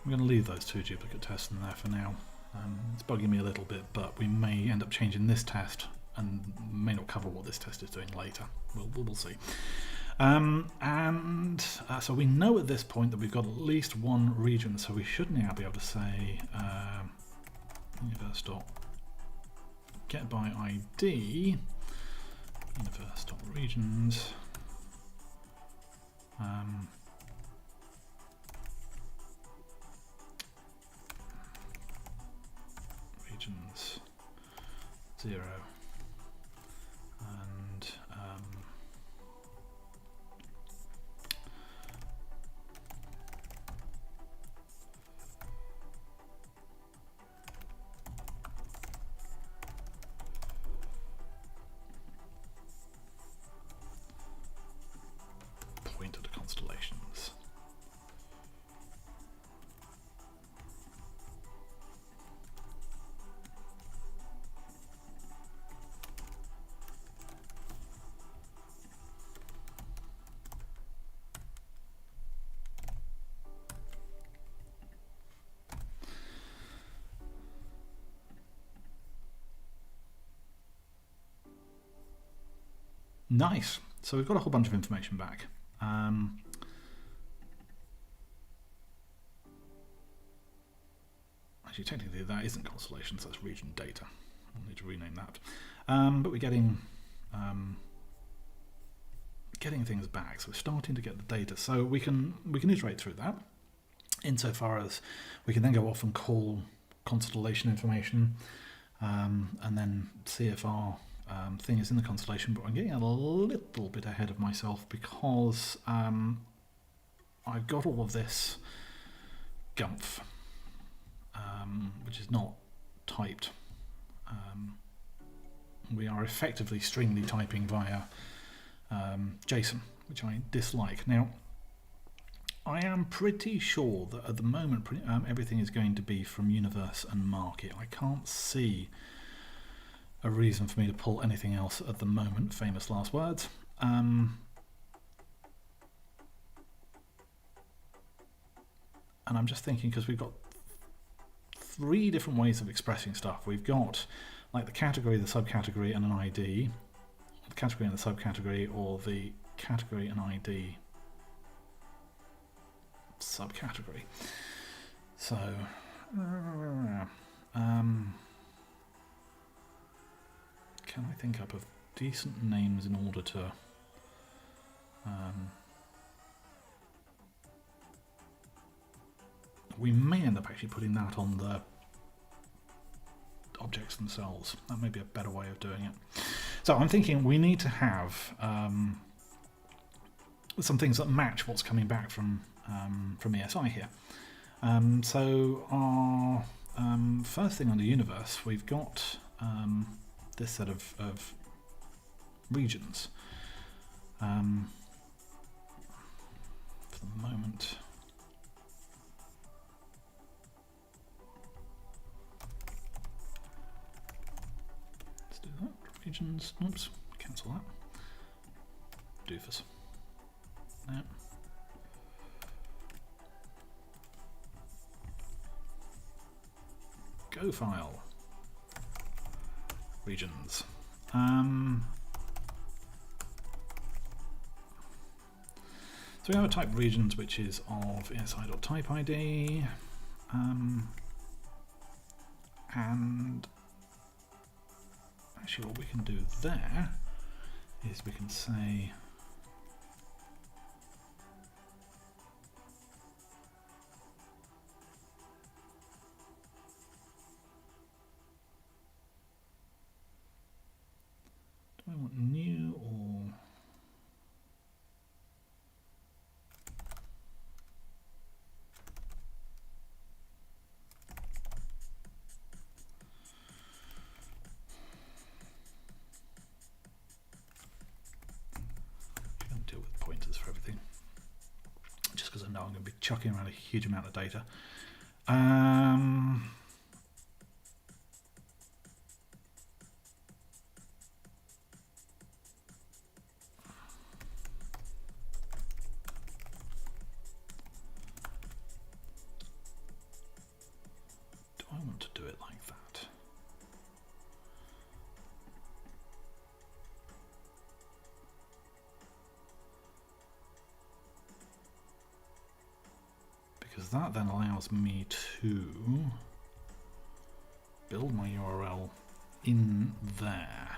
I'm going to leave those two duplicate tests in there for now. It's bugging me a little bit, but we may end up changing this test and may not cover what this test is doing later. We'll see. So we know at this point that we've got at least one region, so we should now be able to say universe.get by ID, universe.regions. Regions 0 and pointer to constellations. Nice. So we've got a whole bunch of information back. Actually, technically that isn't constellations, that's region data. I'll need to rename that. But we're getting things back, so we're starting to get the data. So we can iterate through that, insofar as we can then go off and call constellation information, and then see if our thing is in the constellation. But I'm getting a little bit ahead of myself, because I've got all of this gumph, which is not typed. We are effectively stringly typing via JSON, which I dislike. Now, I am pretty sure that at the moment everything is going to be from universe and market. I can't see a reason for me to pull anything else at the moment. Famous last words. And I'm just thinking, because we've got 3 different ways of expressing stuff. We've got like the category, the subcategory, and an ID. The category and the subcategory, or the category and ID subcategory. So can I think up of decent names in order to we may end up actually putting that on the objects themselves. That may be a better way of doing it. So I'm thinking we need to have some things that match what's coming back from ESI here. So our first thing under universe, we've got this set of regions. For the moment, let's do that. Regions. Oops, cancel that. Doofus. No. Go file. Regions. So we have a type regions which is of esi.typeid, and actually what we can do there is we can say do I want new or deal with pointers for everything, just because I know I'm going to be chucking around a huge amount of data. Do I want to do it like that? Because that then allows me to build my URL in there.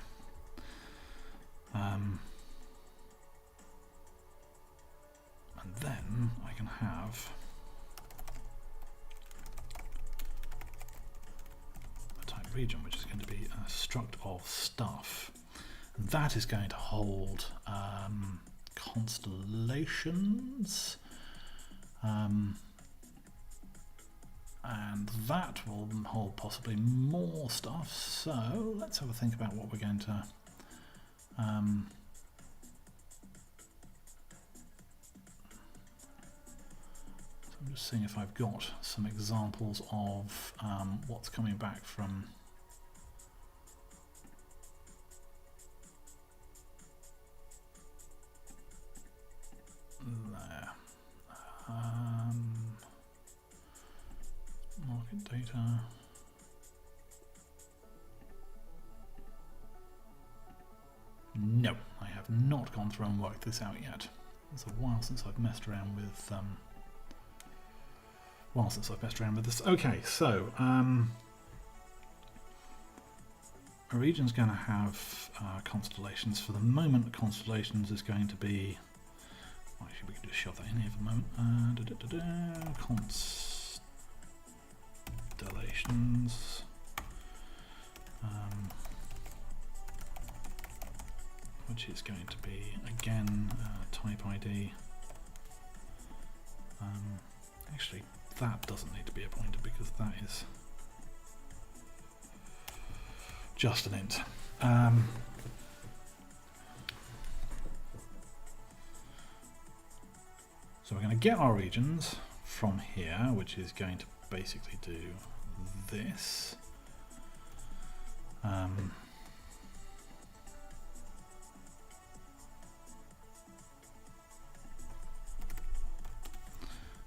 And then I can have a type region, which is going to be a struct of stuff. And that is going to hold constellations. And that will hold possibly more stuff. So let's have a think about what we're going to so I'm just seeing if I've got some examples of what's coming back from there. Market data. No, I have not gone through and worked this out yet. It's a while since I've messed around with this. Okay, so a region's going to have constellations. For the moment, constellations is going to be. Actually, we can just shove that in here for the moment. Constellations. Which is going to be again type ID. Actually, that doesn't need to be a pointer because that is just an int. So we're going to get our regions from here, which is going to basically do this.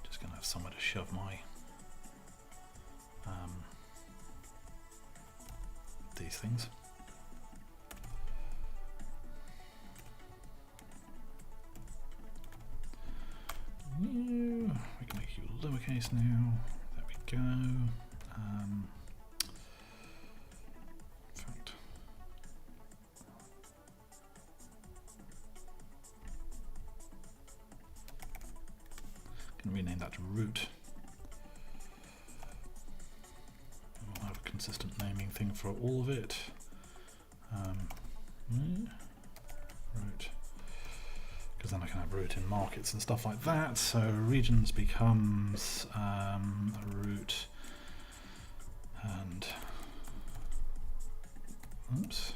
Just going to have somewhere to shove my these things. We can make you lowercase now. There we go. In fact, I'm going to rename that to root. We'll have a consistent naming thing for all of it. Root. Because then I can have root in markets and stuff like that. So regions becomes a root, and oops,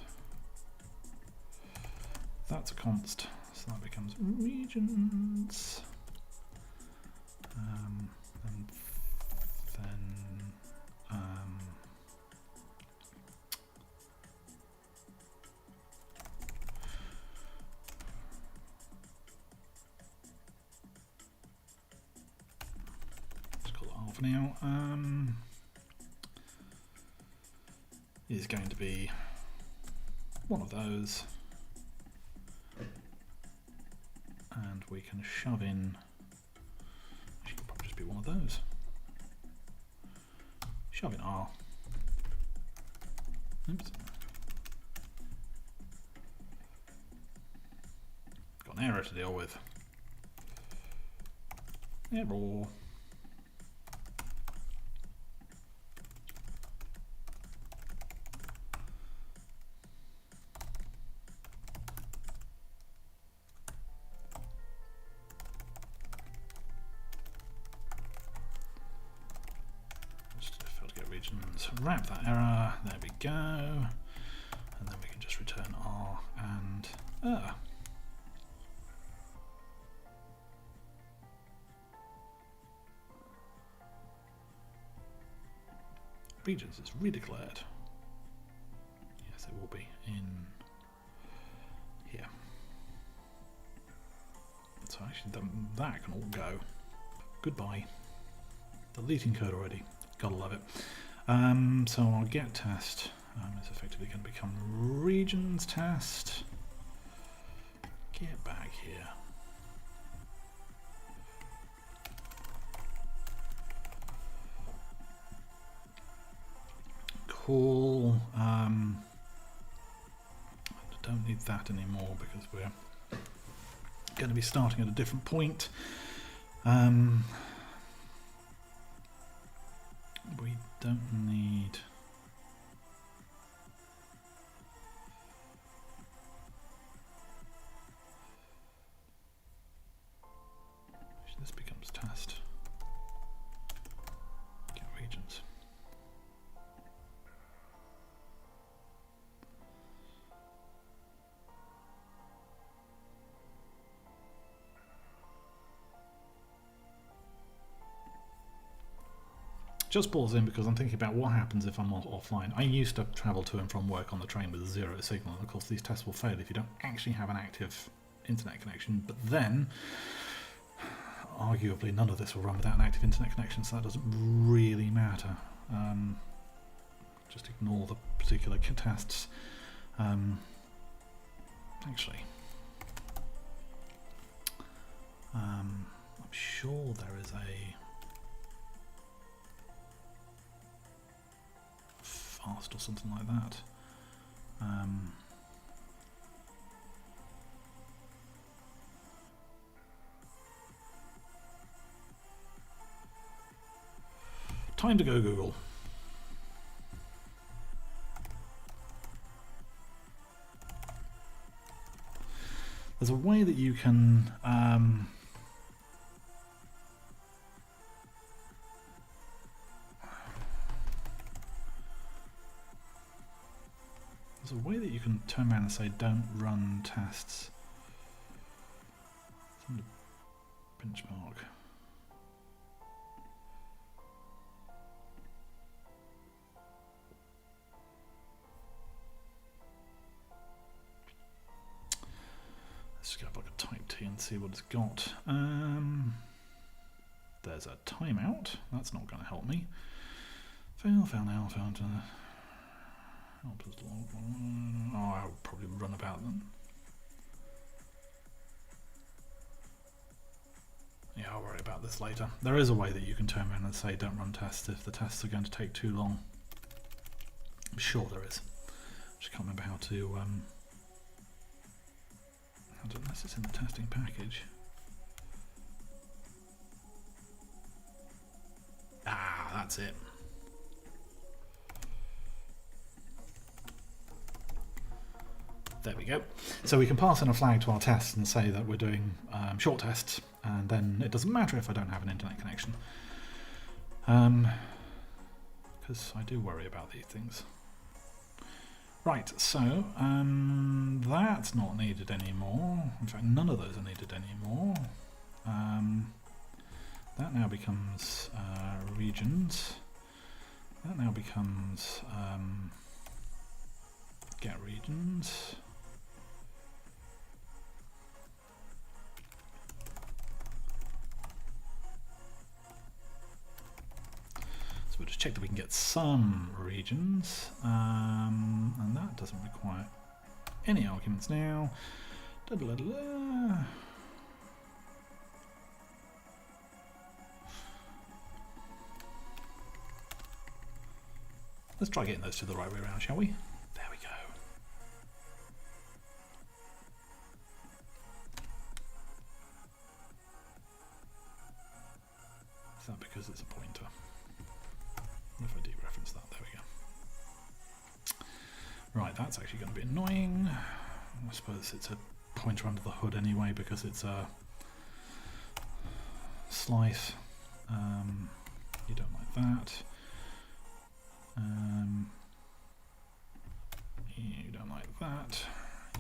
that's a const, so that becomes regions, and then for now, is going to be one of those, and we can shove in, actually could probably just be one of those, shove in R, oops, got an error to deal with, error. Wrap that error, there we go, and then we can just return R and regions is redeclared. Yes, it will be in here. So actually that can all go. Goodbye. Deleting code already. Gotta love it. So our get test is effectively going to become regions test. Get back here. Cool. I don't need that anymore because we're going to be starting at a different point. We don't need this becomes test. Get regions. Just pause in because I'm thinking about what happens if I'm offline. I used to travel to and from work on the train with zero signal, and of course these tests will fail if you don't actually have an active internet connection, but then arguably none of this will run without an active internet connection, so that doesn't really matter. Just ignore the particular tests. Actually, I'm sure there is a fast or something like that. Time to go Google. There's a way that you can turn around and say don't run tests. benchmark. Let's just go like a type T and see what it's got. There's a timeout. That's not going to help me. Fail now, fail to... Oh, I'll probably run about them. Yeah, I'll worry about this later. There is a way that you can turn around and say don't run tests if the tests are going to take too long. I'm sure there is. I just can't remember how to unless it's in the testing package. Ah, that's it. There we go. So we can pass in a flag to our tests and say that we're doing short tests, and then it doesn't matter if I don't have an internet connection. Because I do worry about these things. Right, so that's not needed anymore. In fact, none of those are needed anymore. That now becomes regions. That now becomes get regions. So we'll just check that we can get some regions, and that doesn't require any arguments now. Let's try getting those to the right way around, shall we? There we go. Is that because it's a pointer? If I dereference that, there we go. Right, that's actually going to be annoying. I suppose it's a pointer under the hood anyway because it's a slice. You don't like that. You don't like that.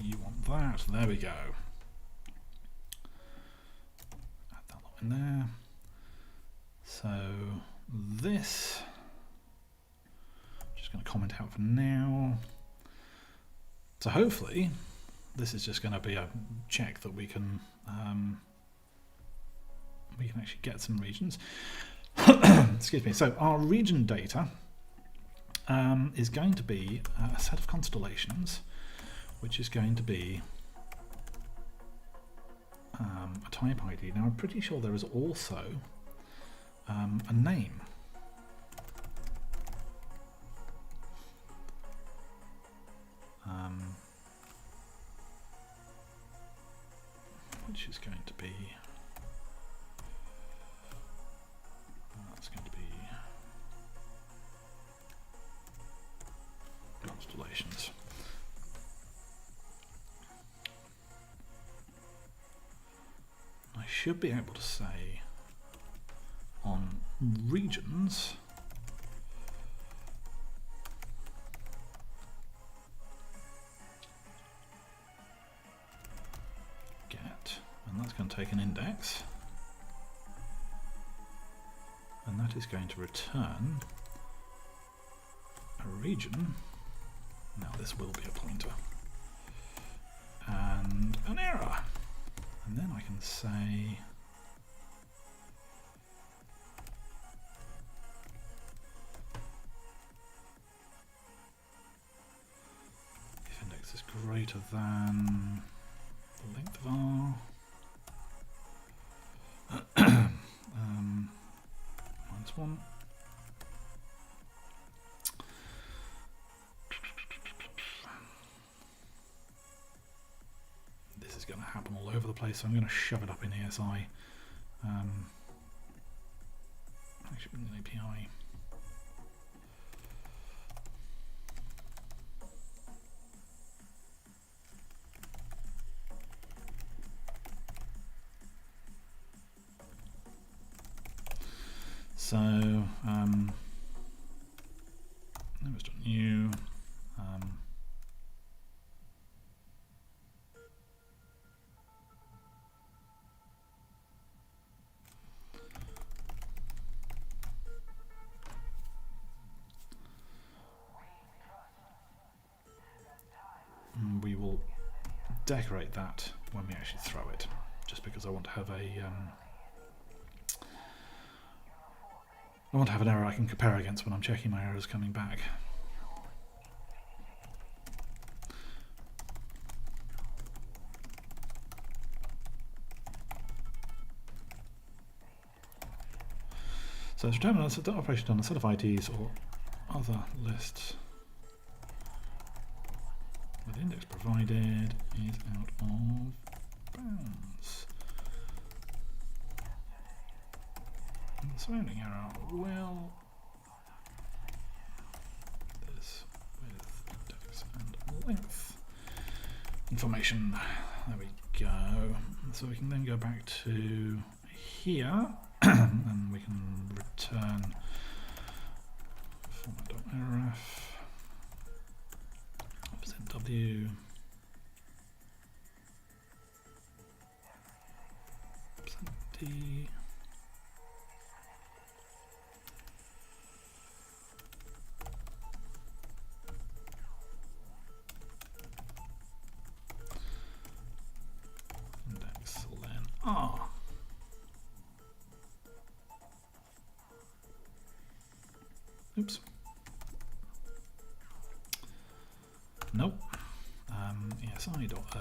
You want that. There we go. Add that lot in there. So this, just going to comment out for now. So hopefully this is just going to be a check that we can actually get some regions. Excuse me. So our region data is going to be a set of constellations, which is going to be a type ID. Now I'm pretty sure there is also a name. Which is going to be, that's going to be constellations. I should be able to say on regions get, and that's going to take an index, and that is going to return a region. Now this will be a pointer and an error, and then I can say if index is greater than the length of R, -1. This is going to happen all over the place, so I'm going to shove it up in ASI. Actually, an API. So, let's do new. decorate that when we actually throw it, just because I want to have an error I can compare against when I'm checking my errors coming back. So it's return a operation on a set of IDs or other lists with index provided is out of bounds. And the surrounding error will this with index and length information. There we go. So we can then go back to here and we can return format.ref %w %d index len r. Oops. Nope. ESI dot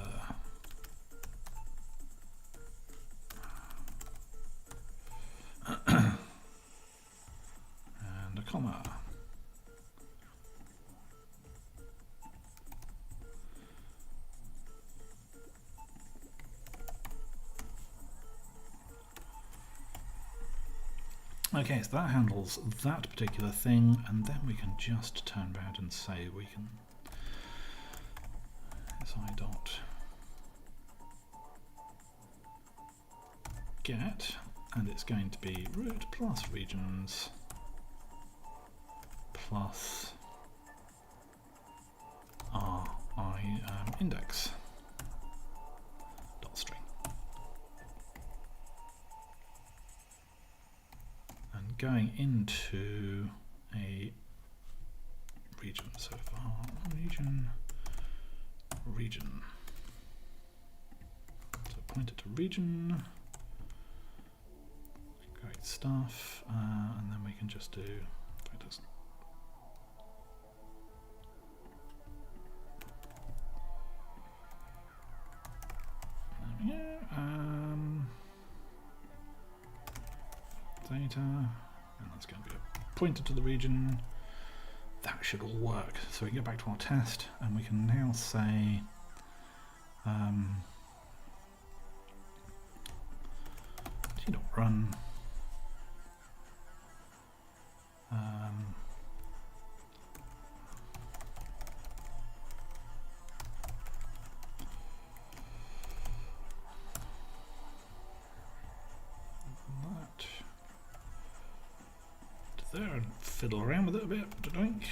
and a comma. Okay, so that handles that particular thing, and then we can just turn around and say we can si dot get, and it's going to be root plus regions plus index dot string. Going into a region, so far region, so point it to region, great stuff, and then we can just do data, and that's going to be a pointer to the region. That should all work. So we can go back to our test, and we can now say t.run there and fiddle around with it a bit, I think.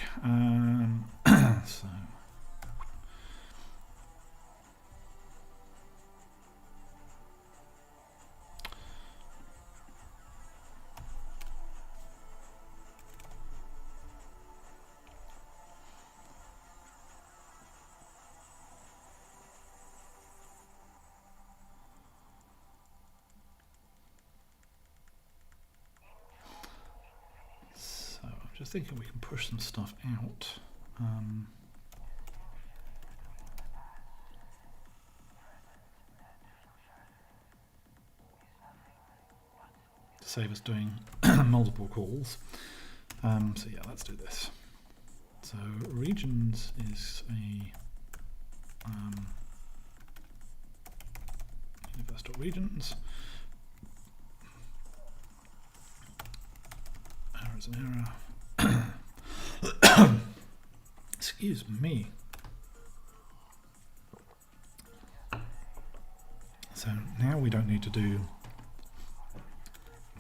Just thinking we can push some stuff out. To save us doing multiple calls. So yeah, let's do this. So regions is a universe.regions. Error is an error. Excuse me. So now we don't need to do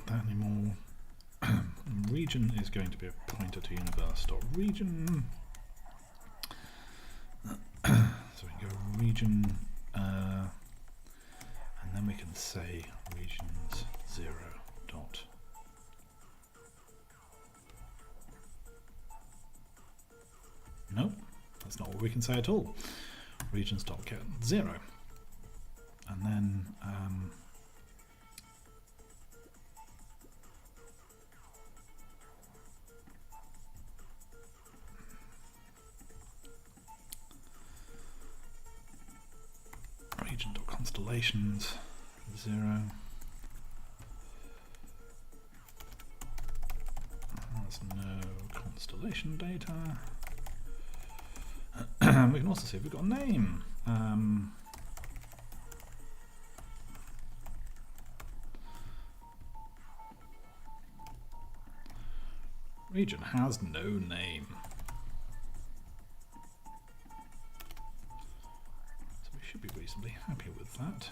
that anymore. Region is going to be a pointer to universe.region. So we can go region, and then we can say regions 0 dot. Nope, that's not what we can say at all. Regions.get 0. and then region.constellations 0. There's no constellation data. We can also see if we've got a name. Region has no name. So we should be reasonably happy with that.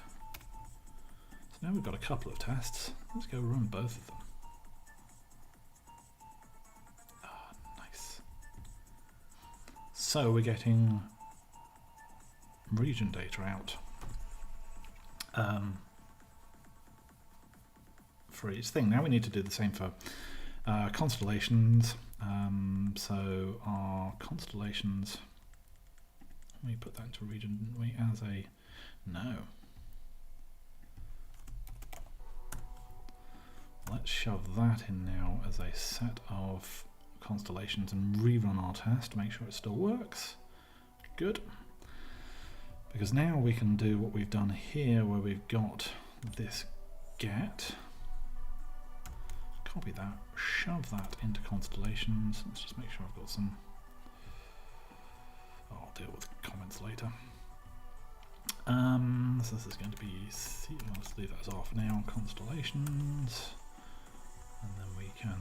So now we've got a couple of tests. Let's go run both of them. Ah, nice. So we're getting region data out for each thing. Now we need to do the same for constellations. So our constellations, we put that into region, didn't we, as a no. Let's shove that in now as a set of constellations and rerun our test to make sure it still works. Good. Because now we can do what we've done here where we've got this get. Copy that, shove that into constellations. Let's just make sure I've got some. Oh, I'll deal with comments later. So this is going to be, let's leave that as R for now, constellations. And then we can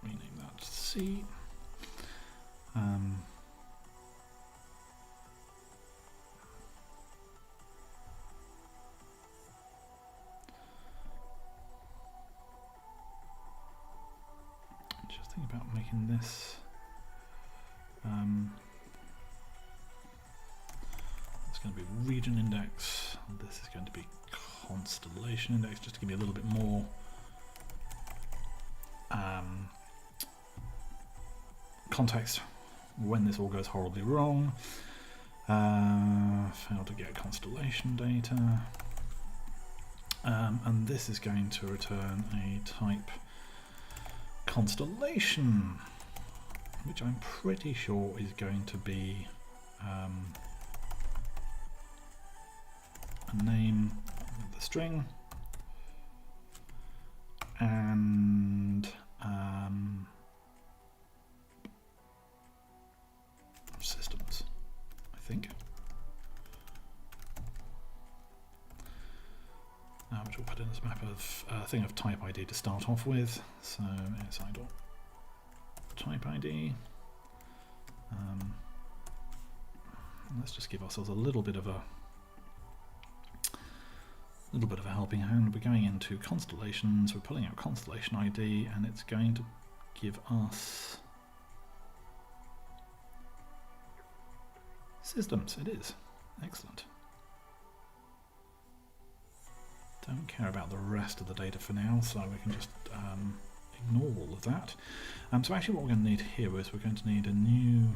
rename that C. Just think about making this. It's going to be region index. And this is going to be constellation index, just to give me a little bit more context when this all goes horribly wrong. Failed to get constellation data. And this is going to return a type constellation, which I'm pretty sure is going to be a name of the string and systems, I think. Which we'll put in as a map of thing of type ID to start off with. So si.type ID. Let's just give ourselves a little bit of a helping hand. We're going into constellations. We're pulling out constellation ID, and it's going to give us systems. It is excellent. Don't care about the rest of the data for now, so we can just ignore all of that. So actually what we're going to need here is we're going to need a new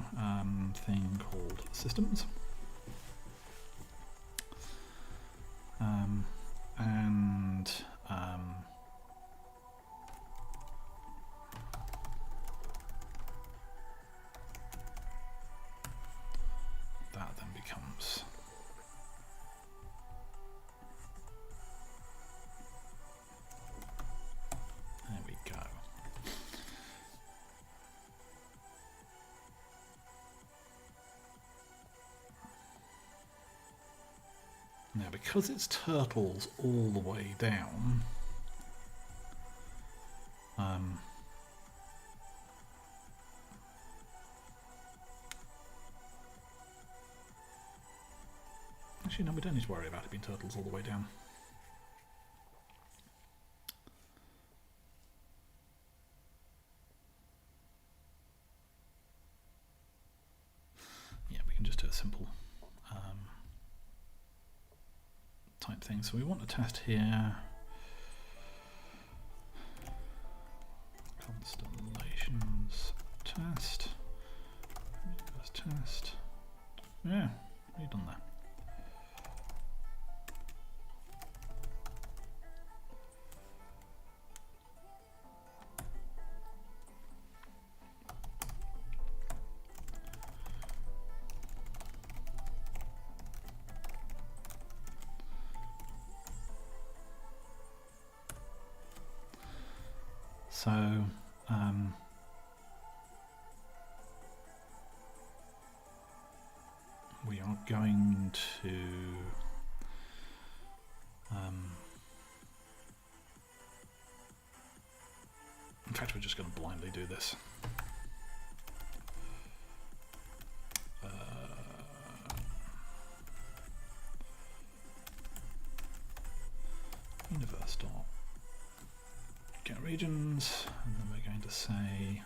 thing called systems. And that then becomes now, because it's turtles all the way down, actually no, we don't need to worry about it being turtles all the way down. Yeah, we can just do a simple type thing. So we want a test here. Constellations test. Test. Yeah, we've done that. So we are going to in fact, we're just going to blindly do this. Universe dot get regions, and then we're going to say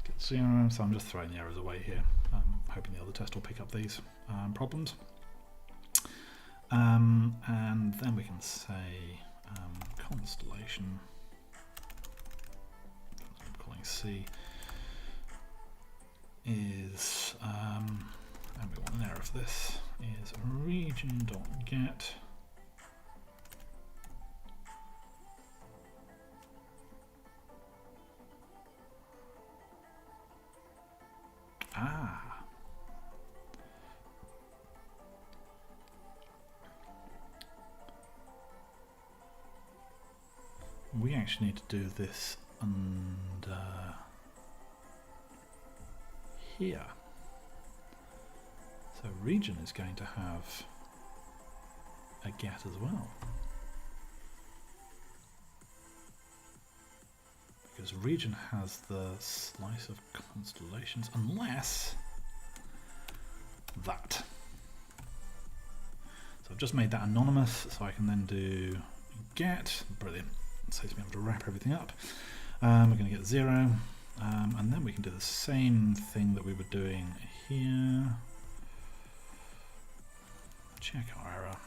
get 0, so I'm just throwing the errors away here. I'm hoping the other test will pick up these problems. And then we can say constellation, that's what I'm calling C, is, and we want an error for this, is region.get we actually need to do this under here. So region is going to have a get as well. Because region has the slice of constellations, unless that. So I've just made that anonymous, so I can then do get. Brilliant. Saves me able to wrap everything up. We're going to get 0, and then we can do the same thing that we were doing here. Check our error.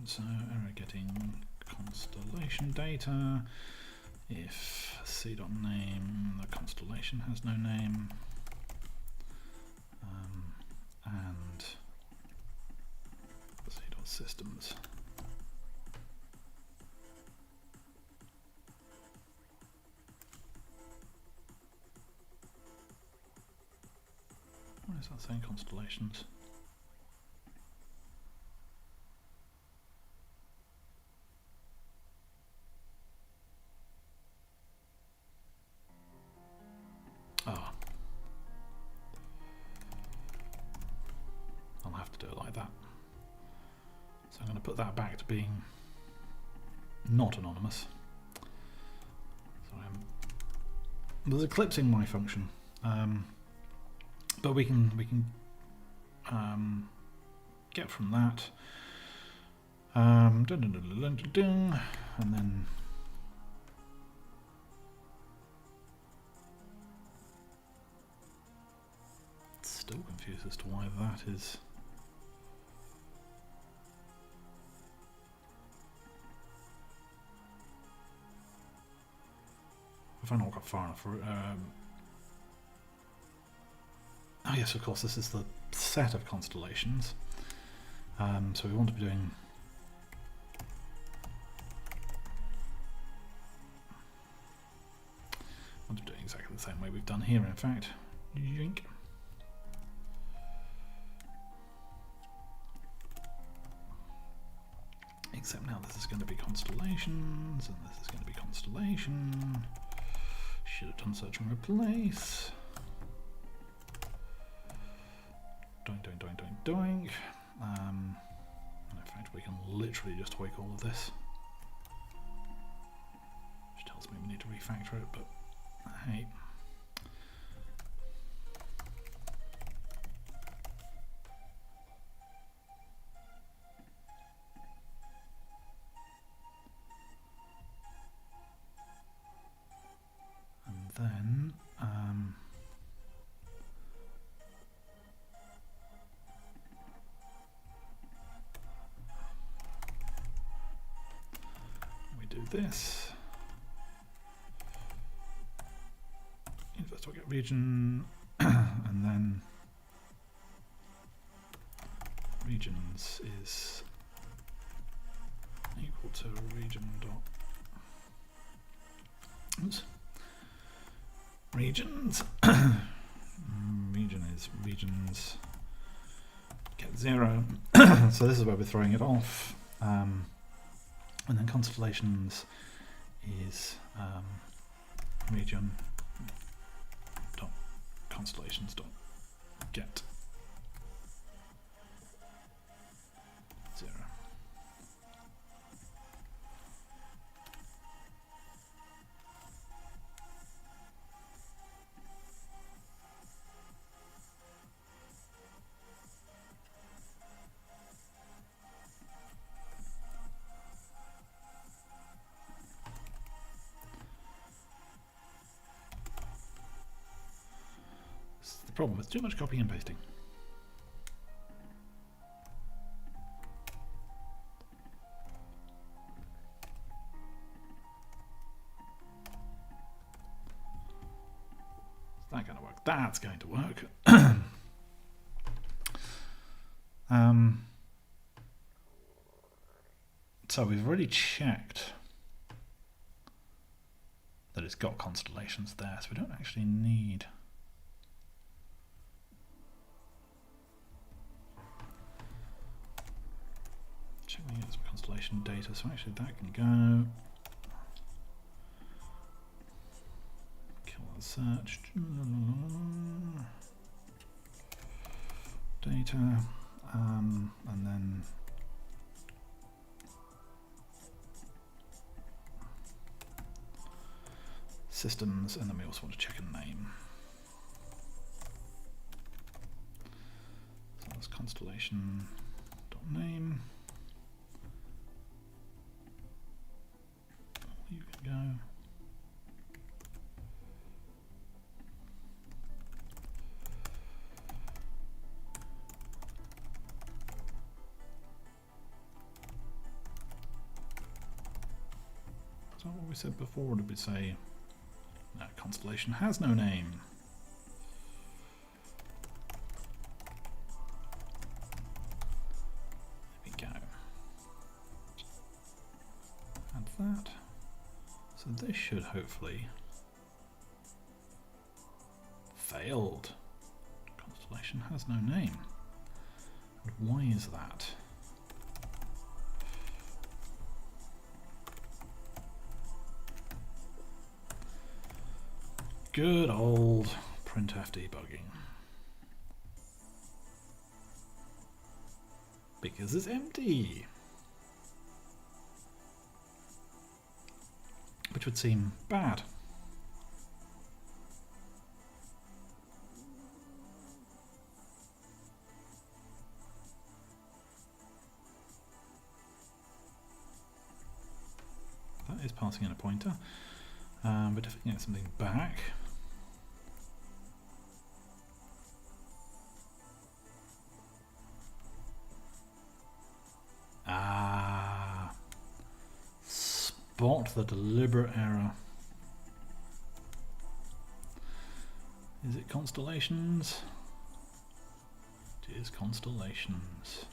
So error getting constellation data. If c.name, the constellation has no name, and c.systems. Why is that saying constellations? Oh. I'll have to do it like that. So I'm going to put that back to being not anonymous. So there's eclipsing my function, but we can get from that, and then still confused as to why that is. If I not got far enough. Oh yes, of course, this is the set of constellations. So we want to be doing exactly the same way we've done here, in fact. Yoink. Except now this is going to be constellations, and this is going to be constellation. Should have done search and replace. Doing. And in fact, we can literally just tweak all of this. Which tells me we need to refactor it, but hey. And then we do this. First we'll get region and then region regions is equal to region dot. Oops. Regions. Region is regions get 0. So this is where we're throwing it off. And then constellations is region dot constellations dot get 0. Problem with too much copying and pasting. Is that going to work? That's going to work. So we've already checked that it's got constellations there, so we don't actually need checking some constellation data, so actually that can go. Kill that search. Data, and then systems, and then we also want to check a name. So that's constellation dot name. You can go. Is that what we said before, or did we say no, constellation has no name? There we go. Add that. So this should hopefully failed. Constellation has no name. And why is that? Good old printf debugging. Because it's empty. Which would seem bad. That is passing in a pointer, but if we can get something back. Spot the deliberate error. Is it constellations? It is constellations.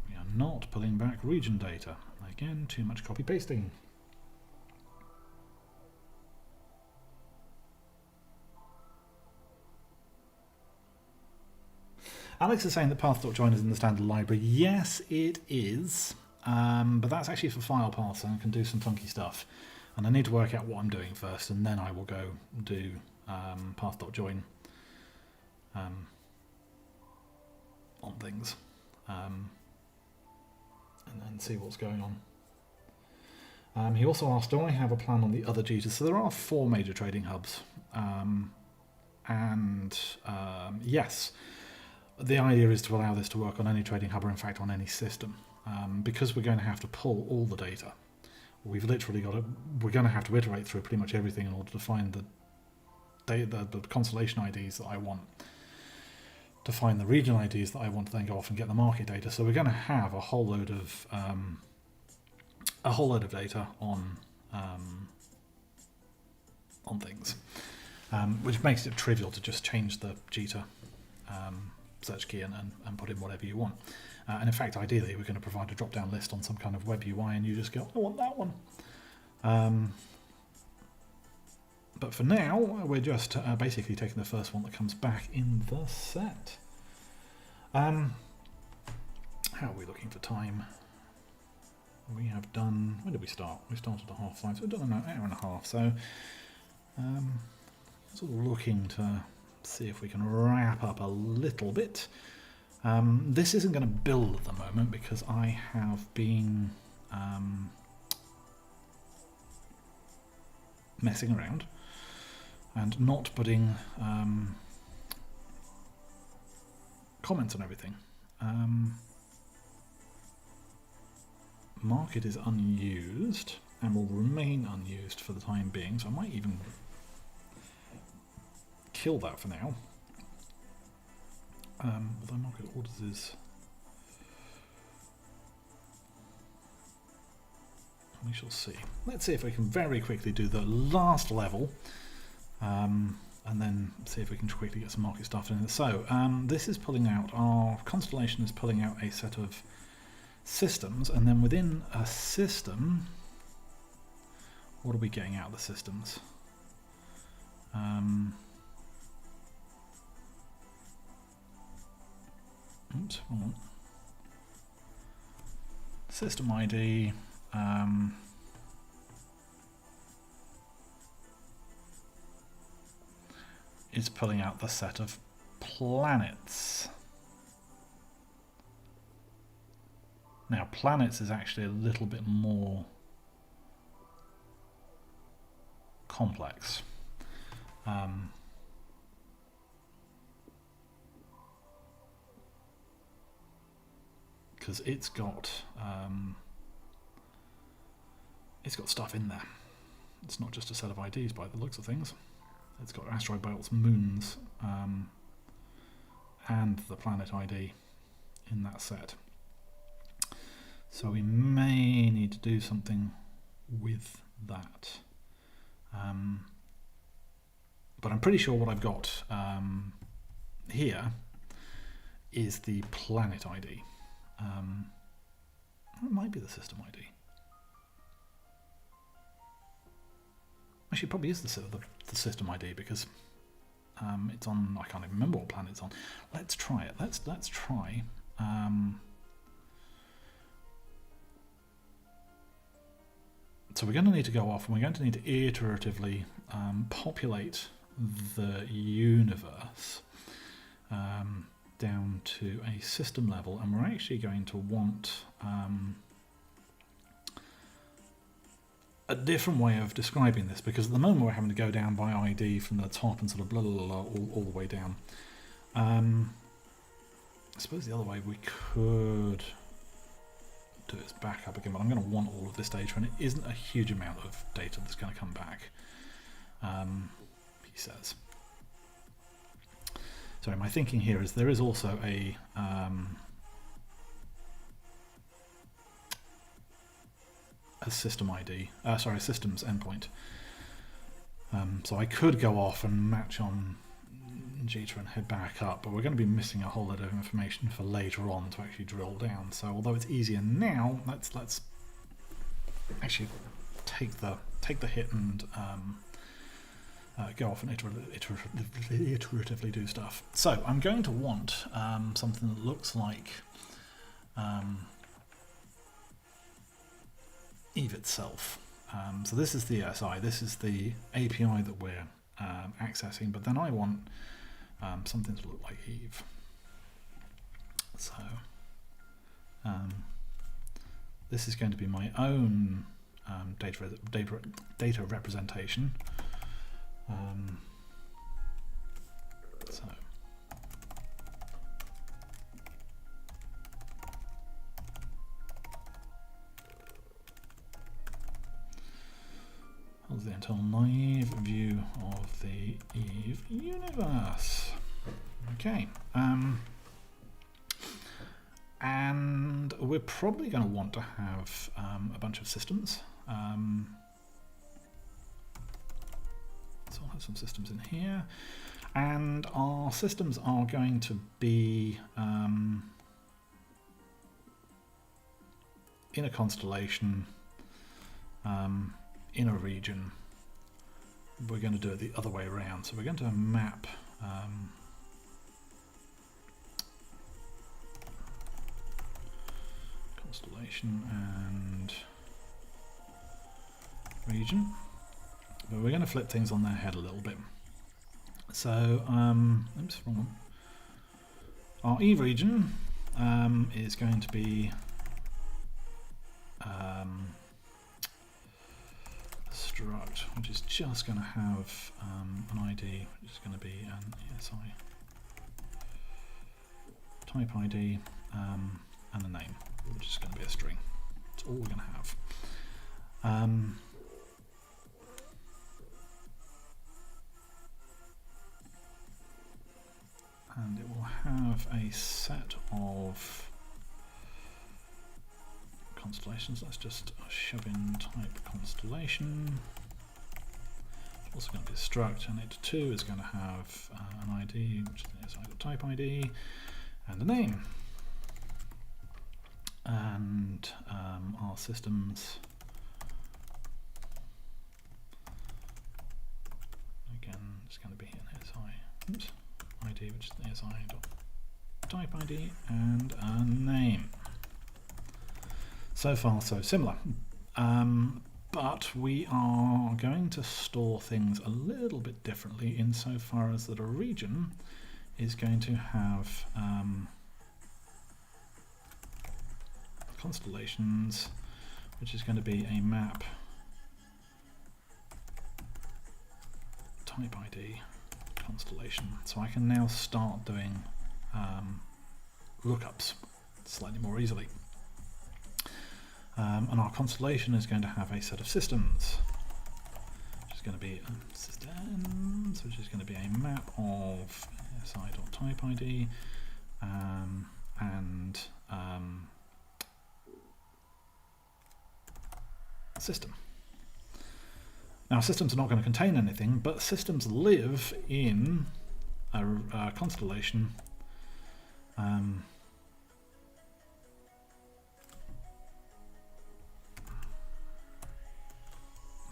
We are not pulling back region data. Again, too much copy pasting. Alex is saying that path.join is in the standard library. Yes, it is, but that's actually for file parser and can do some funky stuff. And I need to work out what I'm doing first, and then I will go do path.join on things, and then see what's going on. He also asked, do I have a plan on the other jitters? So there are 4 major trading hubs, yes. The idea is to allow this to work on any trading hub, or in fact on any system, because we're going to have to pull all the data. We're going to have to iterate through pretty much everything in order to find the constellation IDs that I want, to find the region IDs that I want to then go off and get the market data. So we're going to have a whole load of a whole load of data on things, which makes it trivial to just change the Jita search key and put in whatever you want. And in fact, ideally, we're going to provide a drop-down list on some kind of web UI, and you just go, I want that one. But for now, we're just basically taking the first one that comes back in the set. How are we looking for time? We have done, when did we start? We started at 5:30, so we've done an hour and a half. So sort of looking to see if we can wrap up a little bit. This isn't going to build at the moment because I have been messing around and not putting comments on everything. Market is unused and will remain unused for the time being, so I might even kill that for now. Although market orders is... we shall see. Let's see if we can very quickly do the last level, and then see if we can quickly get some market stuff in it. So, this is pulling out, our constellation is pulling out a set of systems, and then within a system, what are we getting out of the systems? Oops, hold on. System ID. Is pulling out the set of planets. Now, planets is actually a little bit more complex. Because it's got stuff in there. It's not just a set of IDs by the looks of things. It's got asteroid belts, moons, and the planet ID in that set. So we may need to do something with that. But I'm pretty sure what I've got here is the planet ID. It might be the system ID. Actually, it probably is the system ID because it's on. I can't even remember what planet it's on. Let's try it. Let's try. So we're going to need to go off, and we're going to need to iteratively populate the universe down to a system level, and we're actually going to want a different way of describing this, because at the moment we're having to go down by ID from the top and sort of blah blah blah all the way down. I suppose the other way we could do is back up again, but I'm going to want all of this data, and it isn't a huge amount of data that's going to come back, he says. Sorry, my thinking here is there is also a system ID, sorry, systems endpoint. So I could go off and match on Jita and head back up, but we're going to be missing a whole lot of information for later on to actually drill down. So although it's easier now, let's actually take the hit and go off and iteratively do stuff. So I'm going to want something that looks like Eve itself. So this is the SI, this is the API that we're accessing, but then I want something to look like Eve. So this is going to be my own data representation. So how's the internal naive view of the Eve universe? Okay, and we're probably going to want to have a bunch of systems. So I'll have some systems in here. And our systems are going to be in a constellation, in a region. We're going to do it the other way around. So we're going to map constellation and region. But we're going to flip things on their head a little bit. So, oops, wrong one. Our Eve region is going to be a struct, which is just going to have an ID, which is going to be an ESI type ID and a name, which is going to be a string. That's all we're going to have. And it will have a set of constellations. Let's just shove in type constellation. It's also going to be a struct, and it too is going to have an ID, which is type ID, and a name. And our systems, again, it's going to be an SI. Oops. ID, which is SI.type ID, and a name. So far, so similar. But we are going to store things a little bit differently insofar as that a region is going to have constellations, which is going to be a map type ID constellation. So I can now start doing lookups slightly more easily. And our constellation is going to have a set of systems, which is going to be systems, which is going to be a map of si.type ID and system. Now, systems are not going to contain anything, but systems live in a constellation. I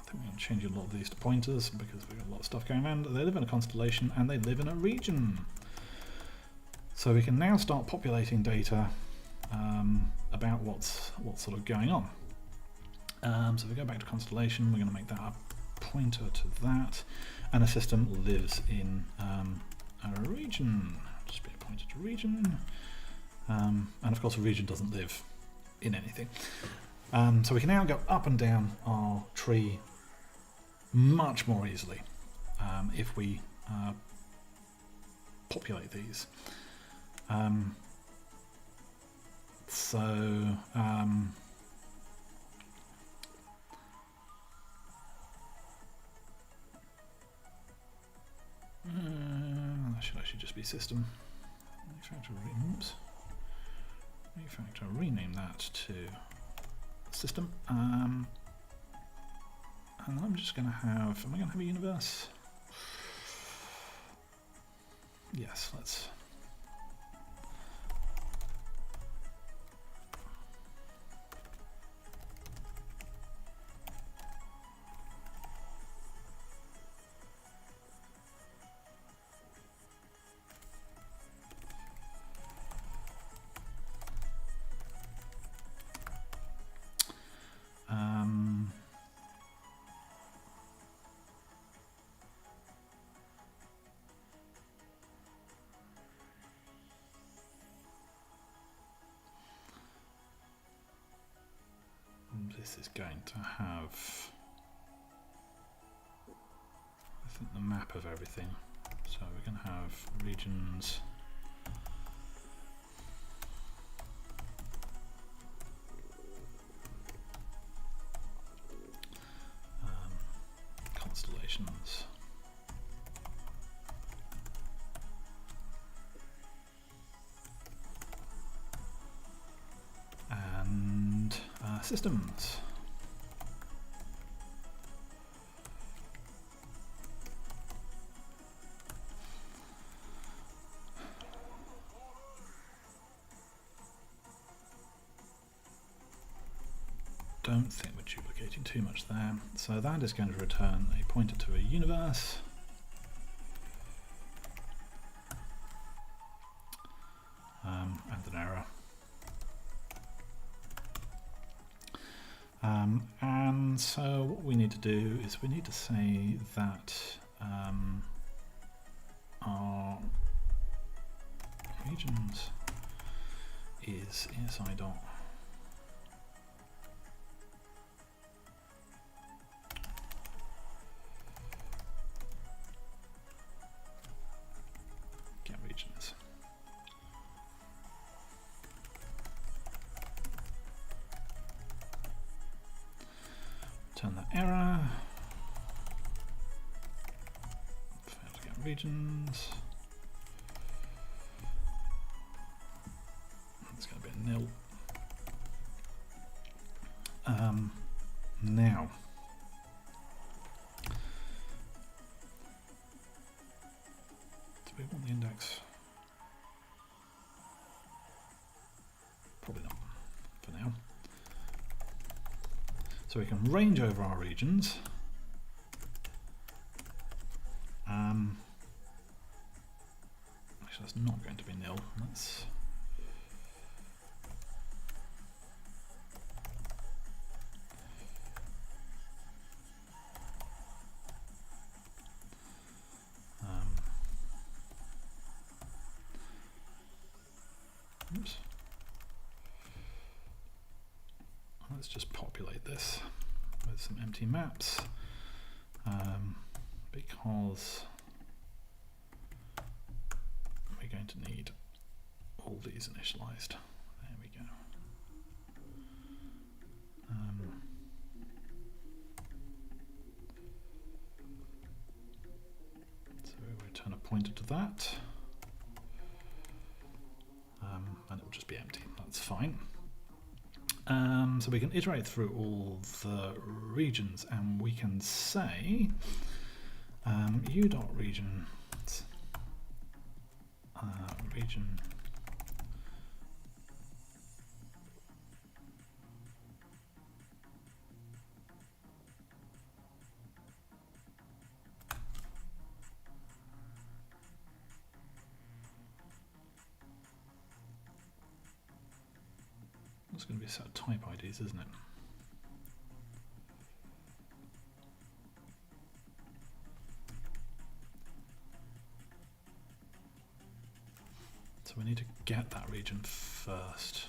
think we're going to change a lot of these to pointers because we've got a lot of stuff going around. They live in a constellation and they live in a region. So we can now start populating data about what's sort of going on. So if we go back to constellation, we're going to make that a pointer to that, and a system lives in a region. Just be a pointer to region, and of course a region doesn't live in anything. So we can now go up and down our tree much more easily if we populate these. That should actually just be system. Refactor, rename that to system. And I'm just going to have, am I going to have a universe? Yes, let's. This is going to have, I think, the map of everything. So we're going to have regions. Constellations. Systems. Don't think we're duplicating too much there. So that is going to return a pointer to a universe. And an error. And so what we need to do is we need to say that our regions is ESI dot get regions. Turn that error. Fail to get regions. It's going to be a nil. Now, do we want the index? Probably not for now. So we can range over our regions. Actually, that's not going to be nil. That's oops. Let's just populate this with some empty maps because we're going to need all these initialized. There we go. So we return a pointer to that, and it will just be empty. That's fine. So we can iterate through all the regions, and we can say u.region region It's going to be a set of type IDs, isn't it? So we need to get that region first.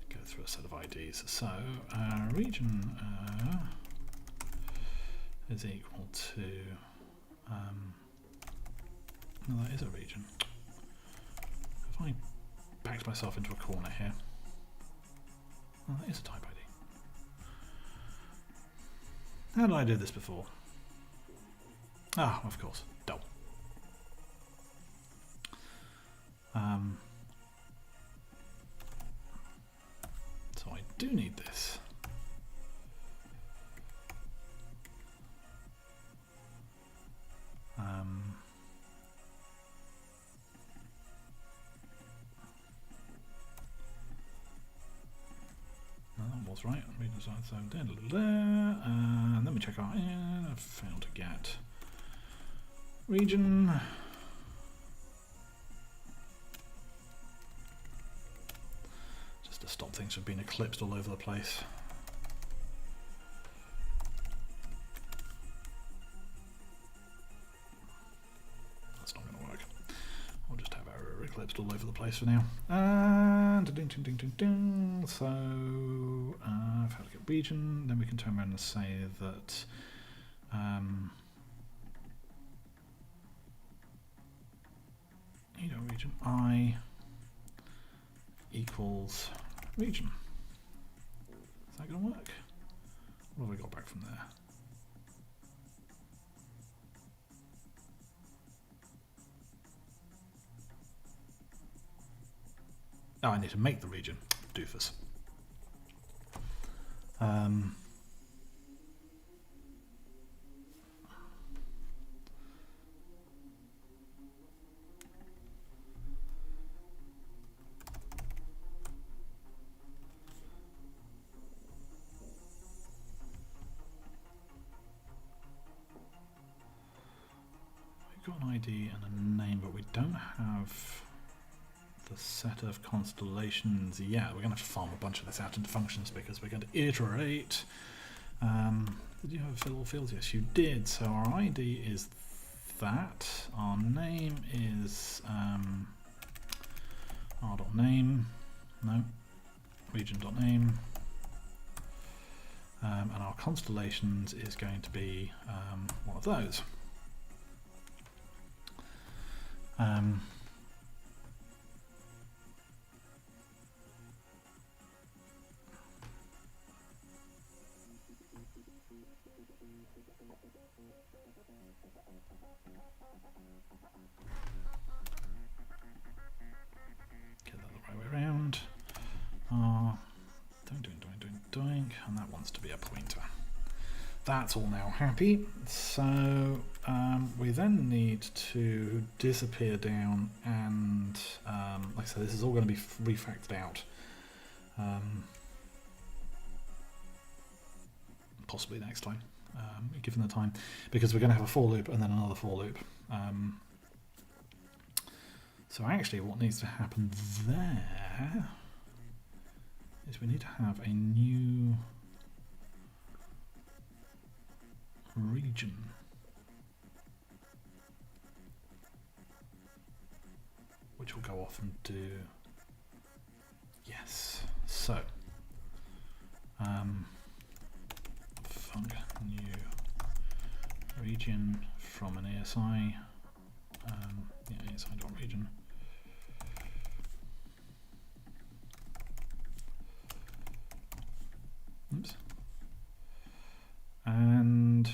Go through a set of IDs. So region is equal to no, that is a region. If I backed myself into a corner here, well, that is a type ID. How did I do this before? Ah, of course, double. So I do need this. That was right. So and then we check out. I failed to get region. Just to stop things from being eclipsed all over the place. That's not going to work. I'll just have error eclipsed all over the place for now. And so I've had to get region. Then we can turn around and say that region I equals region. Is that going to work? What have we got back from there? Oh, I need to make the region. Doofus. We've got an ID and a name, but we don't have the set of constellations yet. We're going to have to farm a bunch of this out into functions because we're going to iterate. Did you have fill all fields? Yes, you did. So our ID is that. Our name is r.name. No. Region.name. And our constellations is going to be one of those. Get that the right way around. Doing, and that wants to be a pointer. That's all now happy. So we then need to disappear down and, like I said, this is all going to be refactored out. Possibly next time, given the time, because we're going to have a for loop and then another for loop. So actually what needs to happen there is we need to have a new region. Which will go off and do, yes, so func new region from an ASI, ASI.region. Oops. And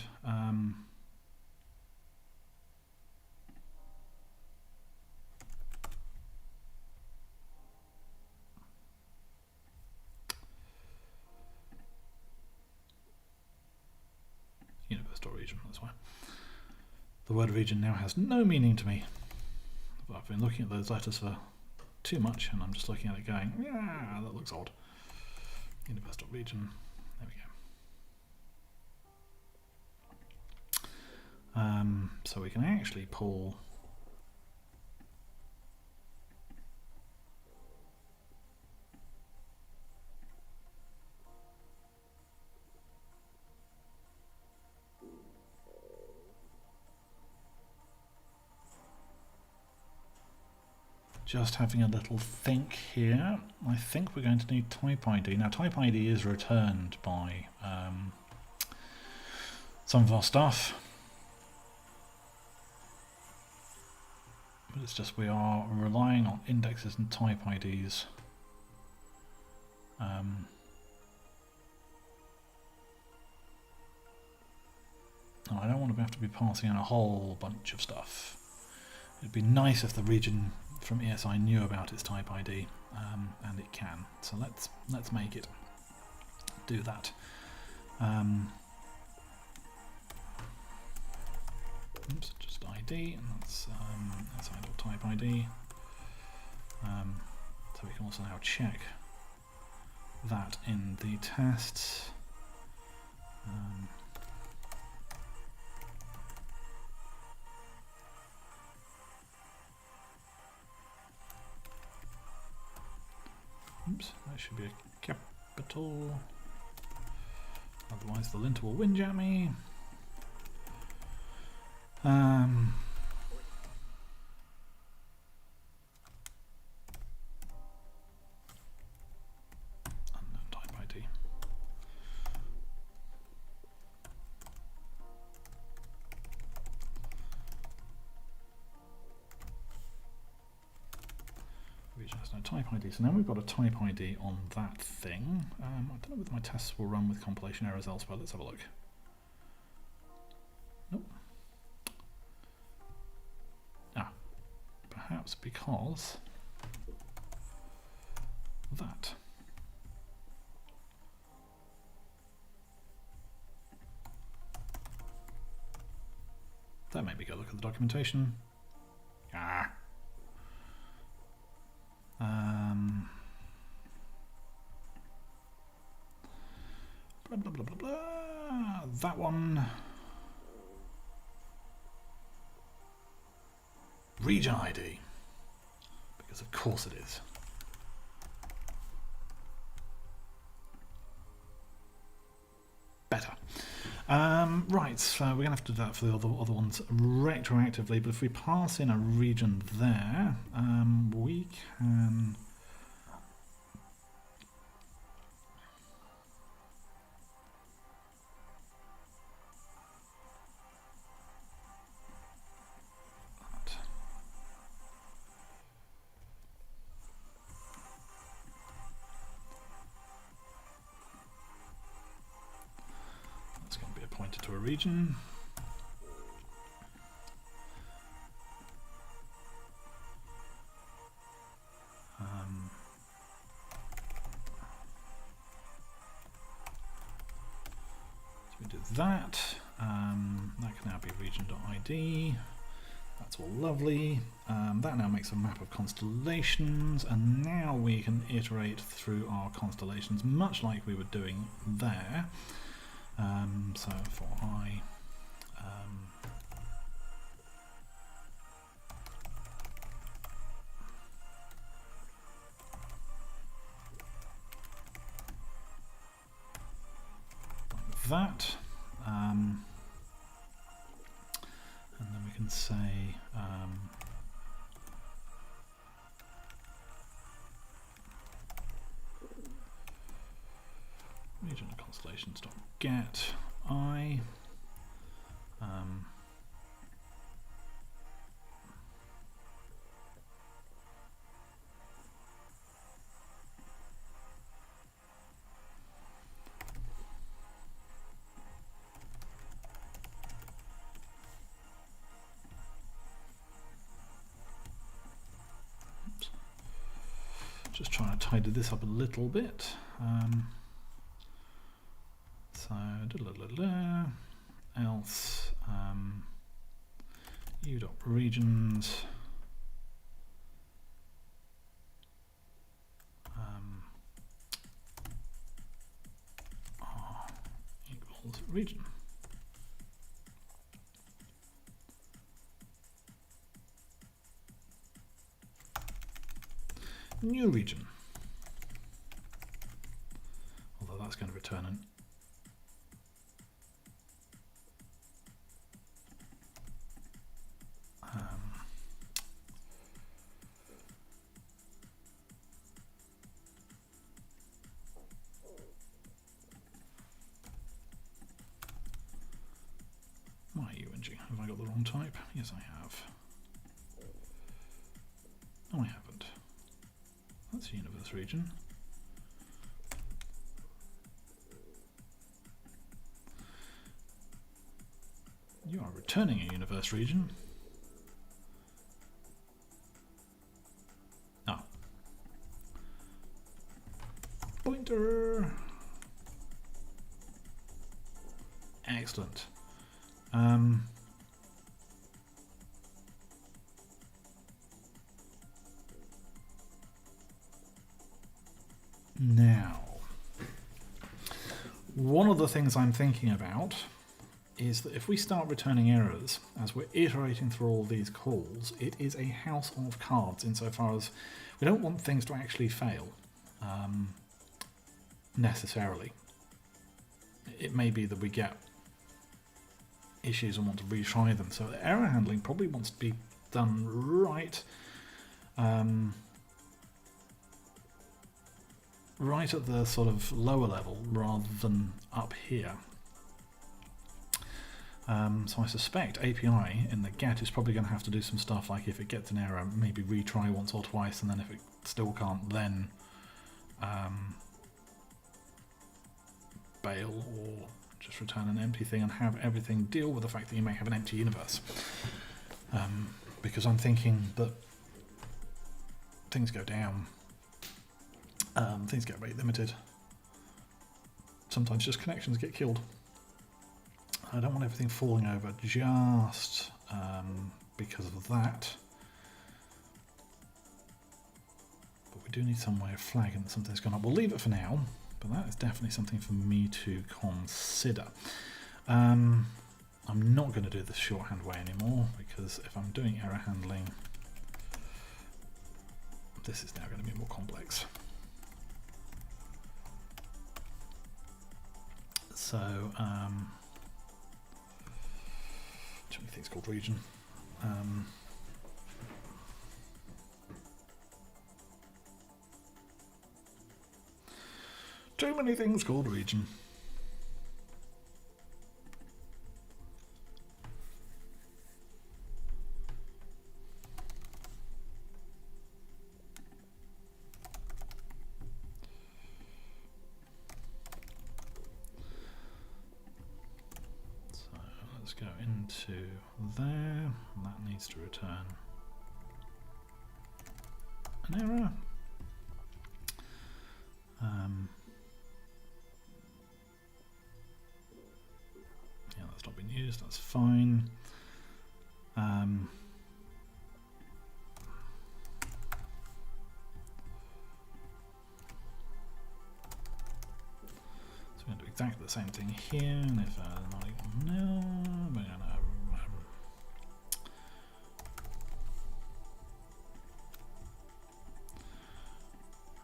universe.region, that's why. The word region now has no meaning to me. I've been looking at those letters for too much and I'm just looking at it going, yeah, that looks odd. Universe.region, there we go. So we can actually pull just having a little think here. I think we're going to need type ID. Now type ID is returned by some of our stuff. But it's just we are relying on indexes and type IDs. I don't want to have to be passing in a whole bunch of stuff. It'd be nice if the region from ESI knew about its type ID, and it can. So let's make it do that. Oops, just ID, and that's SI.type ID. So we can also now check that in the tests. Oops, that should be a capital. Otherwise the linter will whinge at me. Unknown type ID. Region has no type ID. So now we've got a type ID on that thing. I don't know whether my tests will run with compilation errors elsewhere. Let's have a look. Nope. Perhaps because that. That made me go look at the documentation. Ah. Blah, blah, blah, blah, blah. That one. Region ID. Because of course it is. Better. Right, so we're going to have to do that for the other ones retroactively, but if we pass in a region there, we can... That's going to be appointed to a region. So we did that. That can now be region.id. That's all lovely. That now makes a map of constellations, and now we can iterate through our constellations much like we were doing there. So for I, like that, and then we can say region of constellations.get I. Just trying to tidy this up a little bit. So, else u.regions r equals region. New region. Although that's going to return an my UNG. Have I got the wrong type? Yes, I have. No, I haven't. That's a universe region. You are returning a universe region. Ah. Pointer. Excellent. Now, one of the things I'm thinking about is that if we start returning errors as we're iterating through all these calls, it is a house of cards insofar as we don't want things to actually fail necessarily. It may be that we get issues and want to retry them, so error handling probably wants to be done right right at the sort of lower level rather than up here. So I suspect API in the get is probably going to have to do some stuff like if it gets an error, maybe retry once or twice, and then if it still can't, then bail or just return an empty thing and have everything deal with the fact that you may have an empty universe. Because I'm thinking that things go down Things get rate limited. Sometimes just connections get killed. I don't want everything falling over just because of that. But we do need some way of flagging that something's gone up. We'll leave it for now, but that is definitely something for me to consider. I'm not going to do this shorthand way anymore, because if I'm doing error handling, this is now going to be more complex. So, too many things called region. Too many things called region. Go into there, and that needs to return an error. Yeah, that's not been used, that's fine. So we're going to do exactly the same thing here, and if not equal nil, we're going to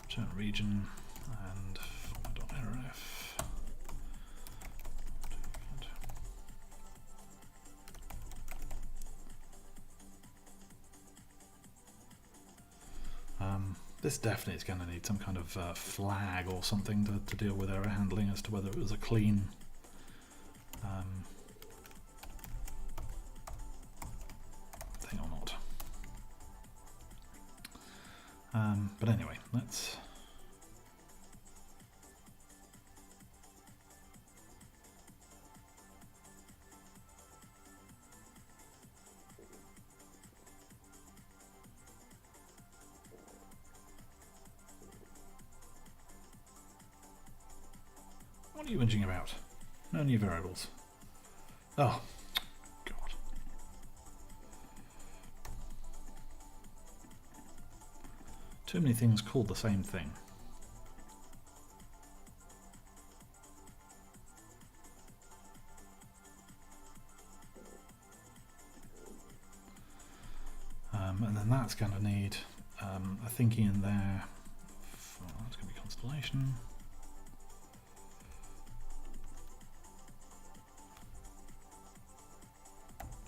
return region and format.rf. This definitely is going to need some kind of flag or something to deal with error handling as to whether it was a clean thing or not. But anyway, let's what are you whinging about? No new variables. Oh, God. Too many things called the same thing. And then that's going to need a thinking in there. That's going to be constellation.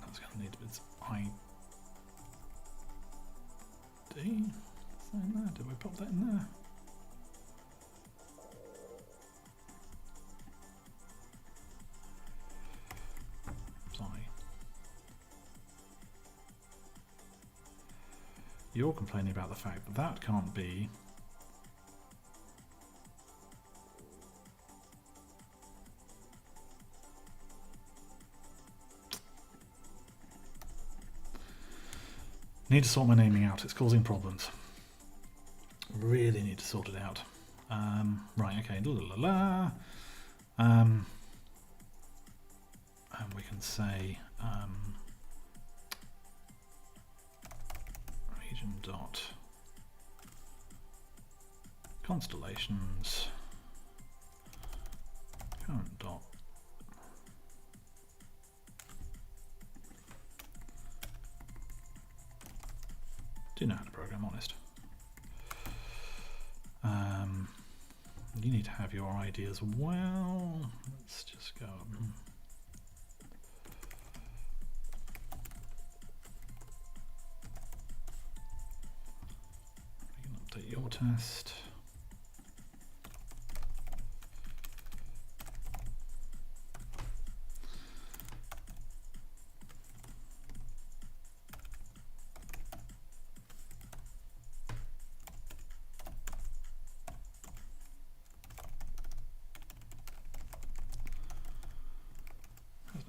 That's going to need its ID. Is that in there? Did we pop that in there? Sorry. You're complaining about the fact that that can't be need to sort my naming out, it's causing problems. Really need to sort it out. Right, okay, and we can say region dot constellations current dot do know how to program, honest. You need to have your ID as well. Let's just go. We can update your test.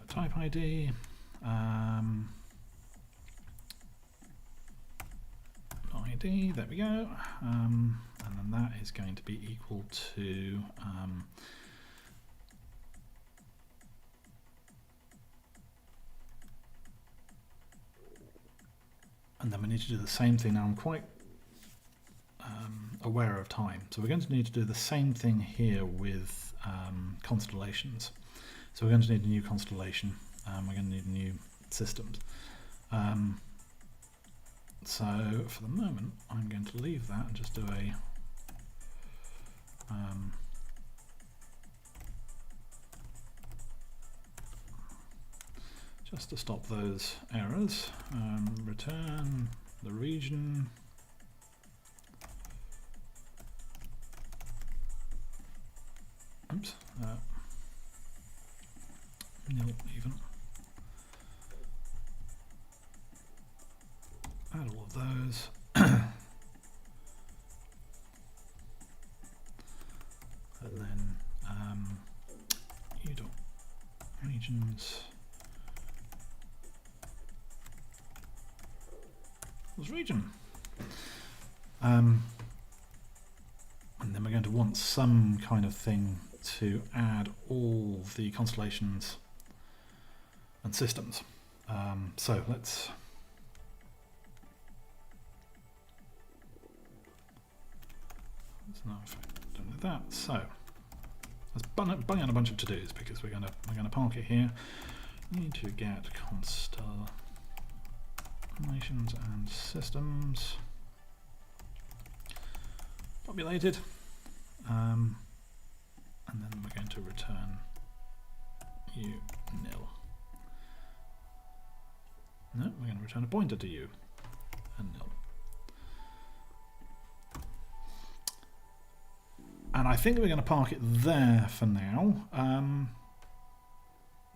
Type ID, ID, there we go, and and then that is going to be equal to and then we need to do the same thing. Now I'm quite aware of time, so we're going to need to do the same thing here with constellations. So we're going to need a new constellation, we're going to need new systems. So for the moment I'm going to leave that and just do a just to stop those errors, return the region, oops, nil even, add all of those, and then u dot regions was region, and then we're going to want some kind of thing to add all the constellations and systems. So let's not done with that. So let's bung out a bunch of to-dos because we're gonna park it here. We need to get constellations and systems populated, and then we're going to return u nil. No, we're going to return a pointer to u and nil. And I think we're going to park it there for now.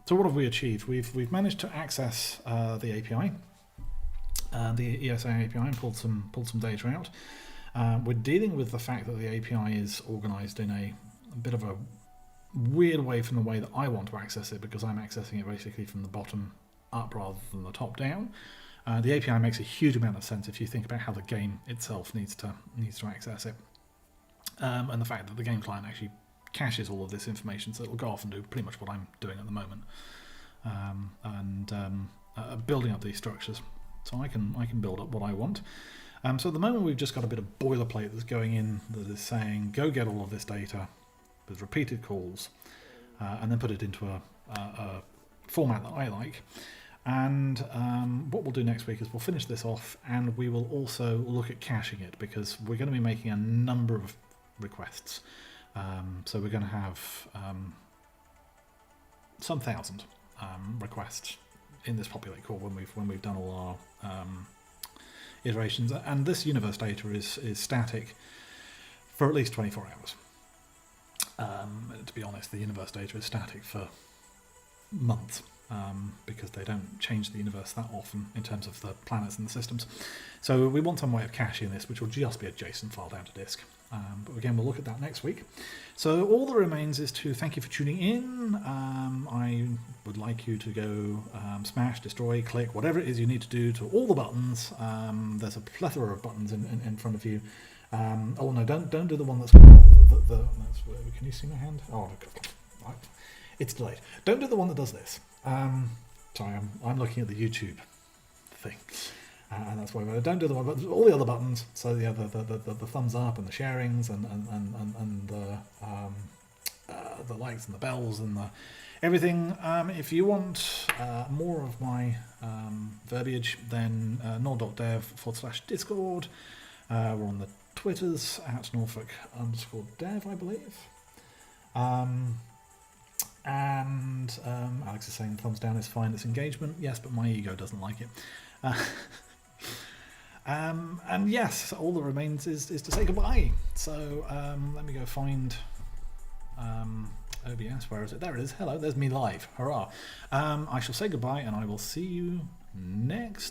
So what have we achieved? We've managed to access the API, the ESA API, and pulled some data out. We're dealing with the fact that the API is organised in a bit of a weird way from the way that I want to access it, because I'm accessing it basically from the bottom up rather than the top down. The API makes a huge amount of sense if you think about how the game itself needs to access it, and the fact that the game client actually caches all of this information, so it'll go off and do pretty much what I'm doing at the moment, building up these structures. So I can build up what I want. So at the moment we've just got a bit of boilerplate that's going in that is saying go get all of this data with repeated calls, and then put it into a format that I like. And what we'll do next week is we'll finish this off, and we will also look at caching it, because we're going to be making a number of requests. So we're going to have some thousand requests in this populate call when we've done all our iterations, and this universe data is static for at least 24 hours. To be honest, the universe data is static for months, because they don't change the universe that often in terms of the planets and the systems. So we want some way of caching this, which will just be a JSON file down to disk. But again, we'll look at that next week. So all that remains is to thank you for tuning in. I would like you to go smash, destroy, click, whatever it is you need to do to all the buttons. There's a plethora of buttons in front of you. Oh no, don't do the one that's that's, can you see my hand? Oh, right. It's delayed. Don't do the one that does this. Sorry, I'm looking at the YouTube thing. And that's why I don't do the one, but all the other buttons. So yeah, the thumbs up and the sharings and the likes and the bells and the everything. If you want more of my verbiage, then nor.dev/Discord. We're on the Twitters at Norfolk_dev, I believe. And Alex is saying thumbs down is fine. It's engagement. Yes, but my ego doesn't like it. And yes, all that remains is to say goodbye. So let me go find OBS. Where is it? There it is. Hello, there's me live. Hurrah. I shall say goodbye, and I will see you next